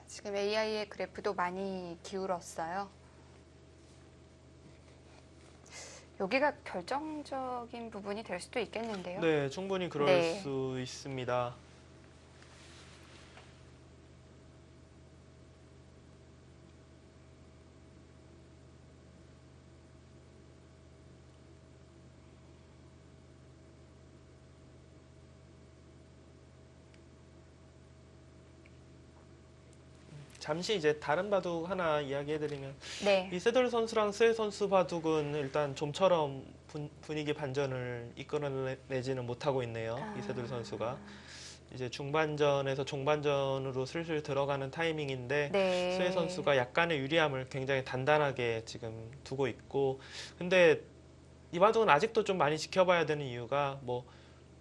지금 AI의 그래프도 많이 기울었어요. 여기가 결정적인 부분이 될 수도 있겠는데요. 네, 충분히 그럴 네. 수 있습니다. 잠시 이제 다른 바둑 하나 이야기해드리면 네. 이세돌 선수랑 스웨 선수 바둑은 일단 좀처럼 분위기 반전을 이끌어내지는 못하고 있네요. 이세돌 선수가 이제 중반전에서 종반전으로 슬슬 들어가는 타이밍인데 스웨 네. 선수가 약간의 유리함을 굉장히 단단하게 지금 두고 있고, 근데 이 바둑은 아직도 좀 많이 지켜봐야 되는 이유가 뭐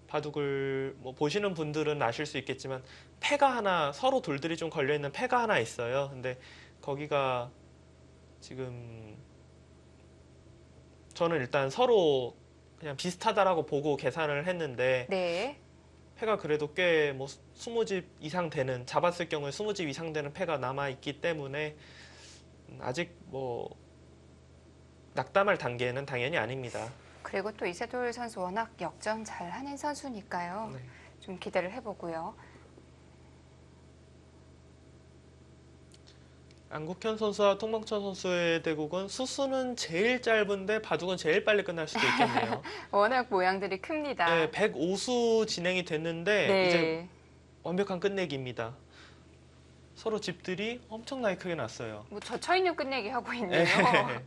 바둑을 뭐 보시는 분들은 아실 수 있겠지만 패가 하나, 서로 돌들이 좀 걸려있는 패가 하나 있어요. 근데 거기가 지금 저는 일단 서로 그냥 비슷하다라고 보고 계산을 했는데 네. 패가 그래도 꽤 뭐 20집 이상 되는, 잡았을 경우에 20집 이상 되는 패가 남아있기 때문에 아직 뭐 낙담할 단계는 당연히 아닙니다. 그리고 또 이세돌 선수 워낙 역전 잘하는 선수니까요. 네. 좀 기대를 해보고요. 안국현 선수와 통망천 선수의 대국은 수수는 제일 짧은데 바둑은 제일 빨리 끝날 수도 있겠네요. 워낙 모양들이 큽니다. 네, 105수 진행이 됐는데 이제 네. 완벽한 끝내기입니다. 서로 집들이 엄청나게 크게 났어요. 뭐 젖혀있는 끝내기 하고 있네요. 네.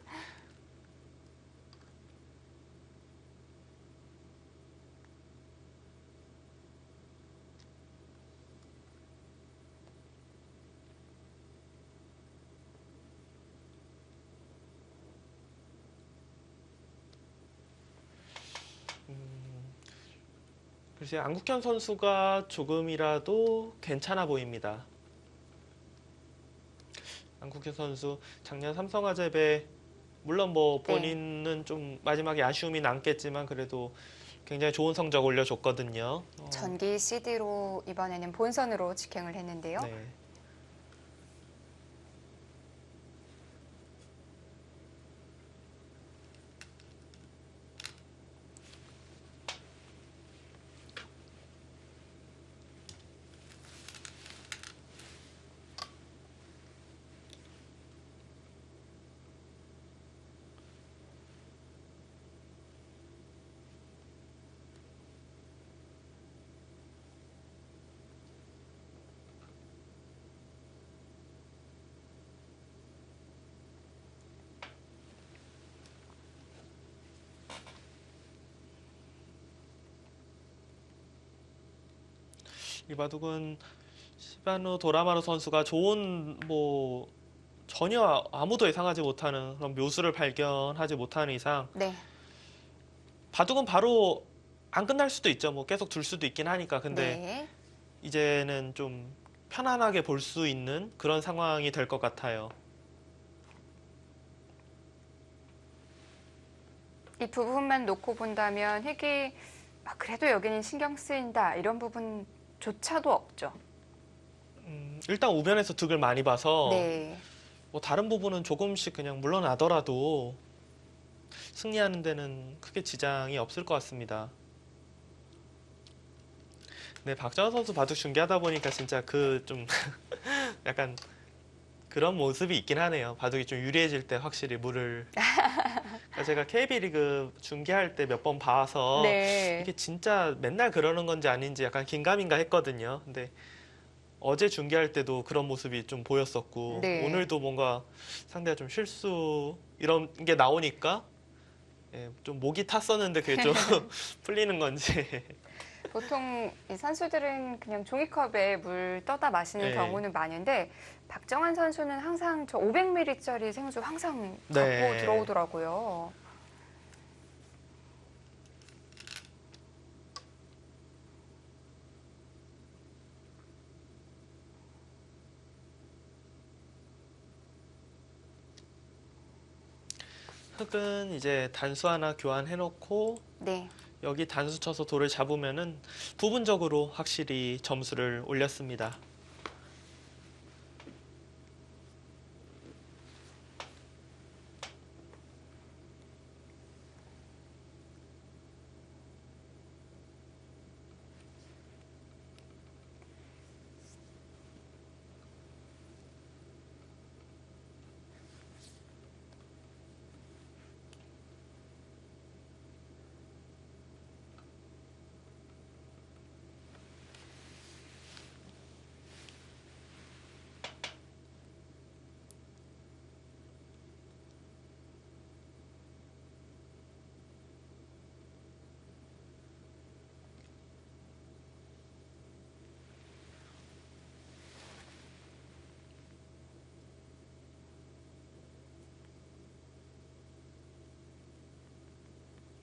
글쎄, 안국현 선수가 조금이라도 괜찮아 보입니다. 안국현 선수 작년 삼성화재배, 물론 뭐 본인은 좀 마지막에 아쉬움이 남겠지만 그래도 굉장히 좋은 성적 올려줬거든요. 전기 CD로 이번에는 본선으로 직행을 했는데요. 네. 이 바둑은 시바누 도라마루 선수가 좋은 뭐 전혀 아무도 예상하지 못하는 그런 묘수를 발견하지 못하는 이상 네. 바둑은 바로 안 끝날 수도 있죠. 뭐 계속 둘 수도 있긴 하니까. 근데 네. 이제는 좀 편안하게 볼 수 있는 그런 상황이 될 것 같아요. 이 부분만 놓고 본다면 획이 그래도 여기는 신경 쓰인다 이런 부분조차도 없죠. 일단 우변에서 득을 많이 봐서 네. 뭐 다른 부분은 조금씩 그냥 물러나더라도 승리하는 데는 크게 지장이 없을 것 같습니다. 네, 박정환 선수 바둑 중계하다 보니까 진짜 그 좀 약간 그런 모습이 있긴 하네요. 바둑이 좀 유리해질 때 확실히 물을. 그러니까 제가 KB 리그 중계할 때 몇 번 봐서 네. 이게 진짜 맨날 그러는 건지 아닌지 약간 긴가민가 했거든요. 근데 어제 중계할 때도 그런 모습이 좀 보였었고 네. 오늘도 뭔가 상대가 좀 실수 이런 게 나오니까 예, 좀 목이 탔었는데 그게 좀 풀리는 건지. 보통 이 선수들은 그냥 종이컵에 물 떠다 마시는 네. 경우는 많은데 박정환 선수는 항상 저 500ml짜리 생수 항상 갖고 네. 들어오더라고요. 흙은 이제 단수 하나 교환해놓고 네. 여기 단수 쳐서 돌을 잡으면은 부분적으로 확실히 점수를 올렸습니다.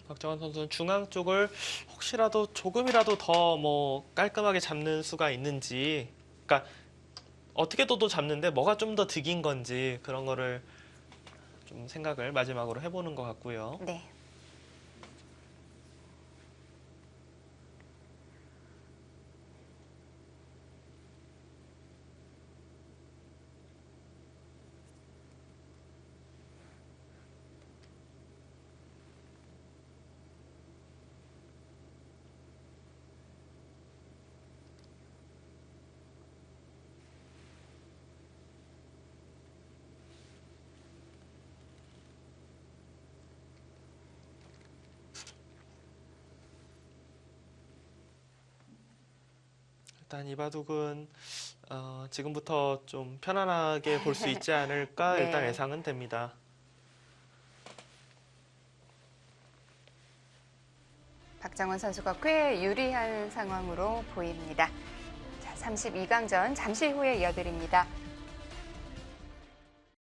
박정환 선수는 중앙 쪽을 혹시라도 조금이라도 더 뭐 깔끔하게 잡는 수가 있는지, 그러니까 어떻게 둬도 잡는데 뭐가 좀 더 득인 건지 그런 거를 좀 생각을 마지막으로 해보는 것 같고요. 네. 일단 이 바둑은 지금부터 좀 편안하게 볼 수 있지 않을까 네. 일단 예상은 됩니다. 박정원 선수가 꽤 유리한 상황으로 보입니다. 자, 32강전 잠시 후에 이어드립니다.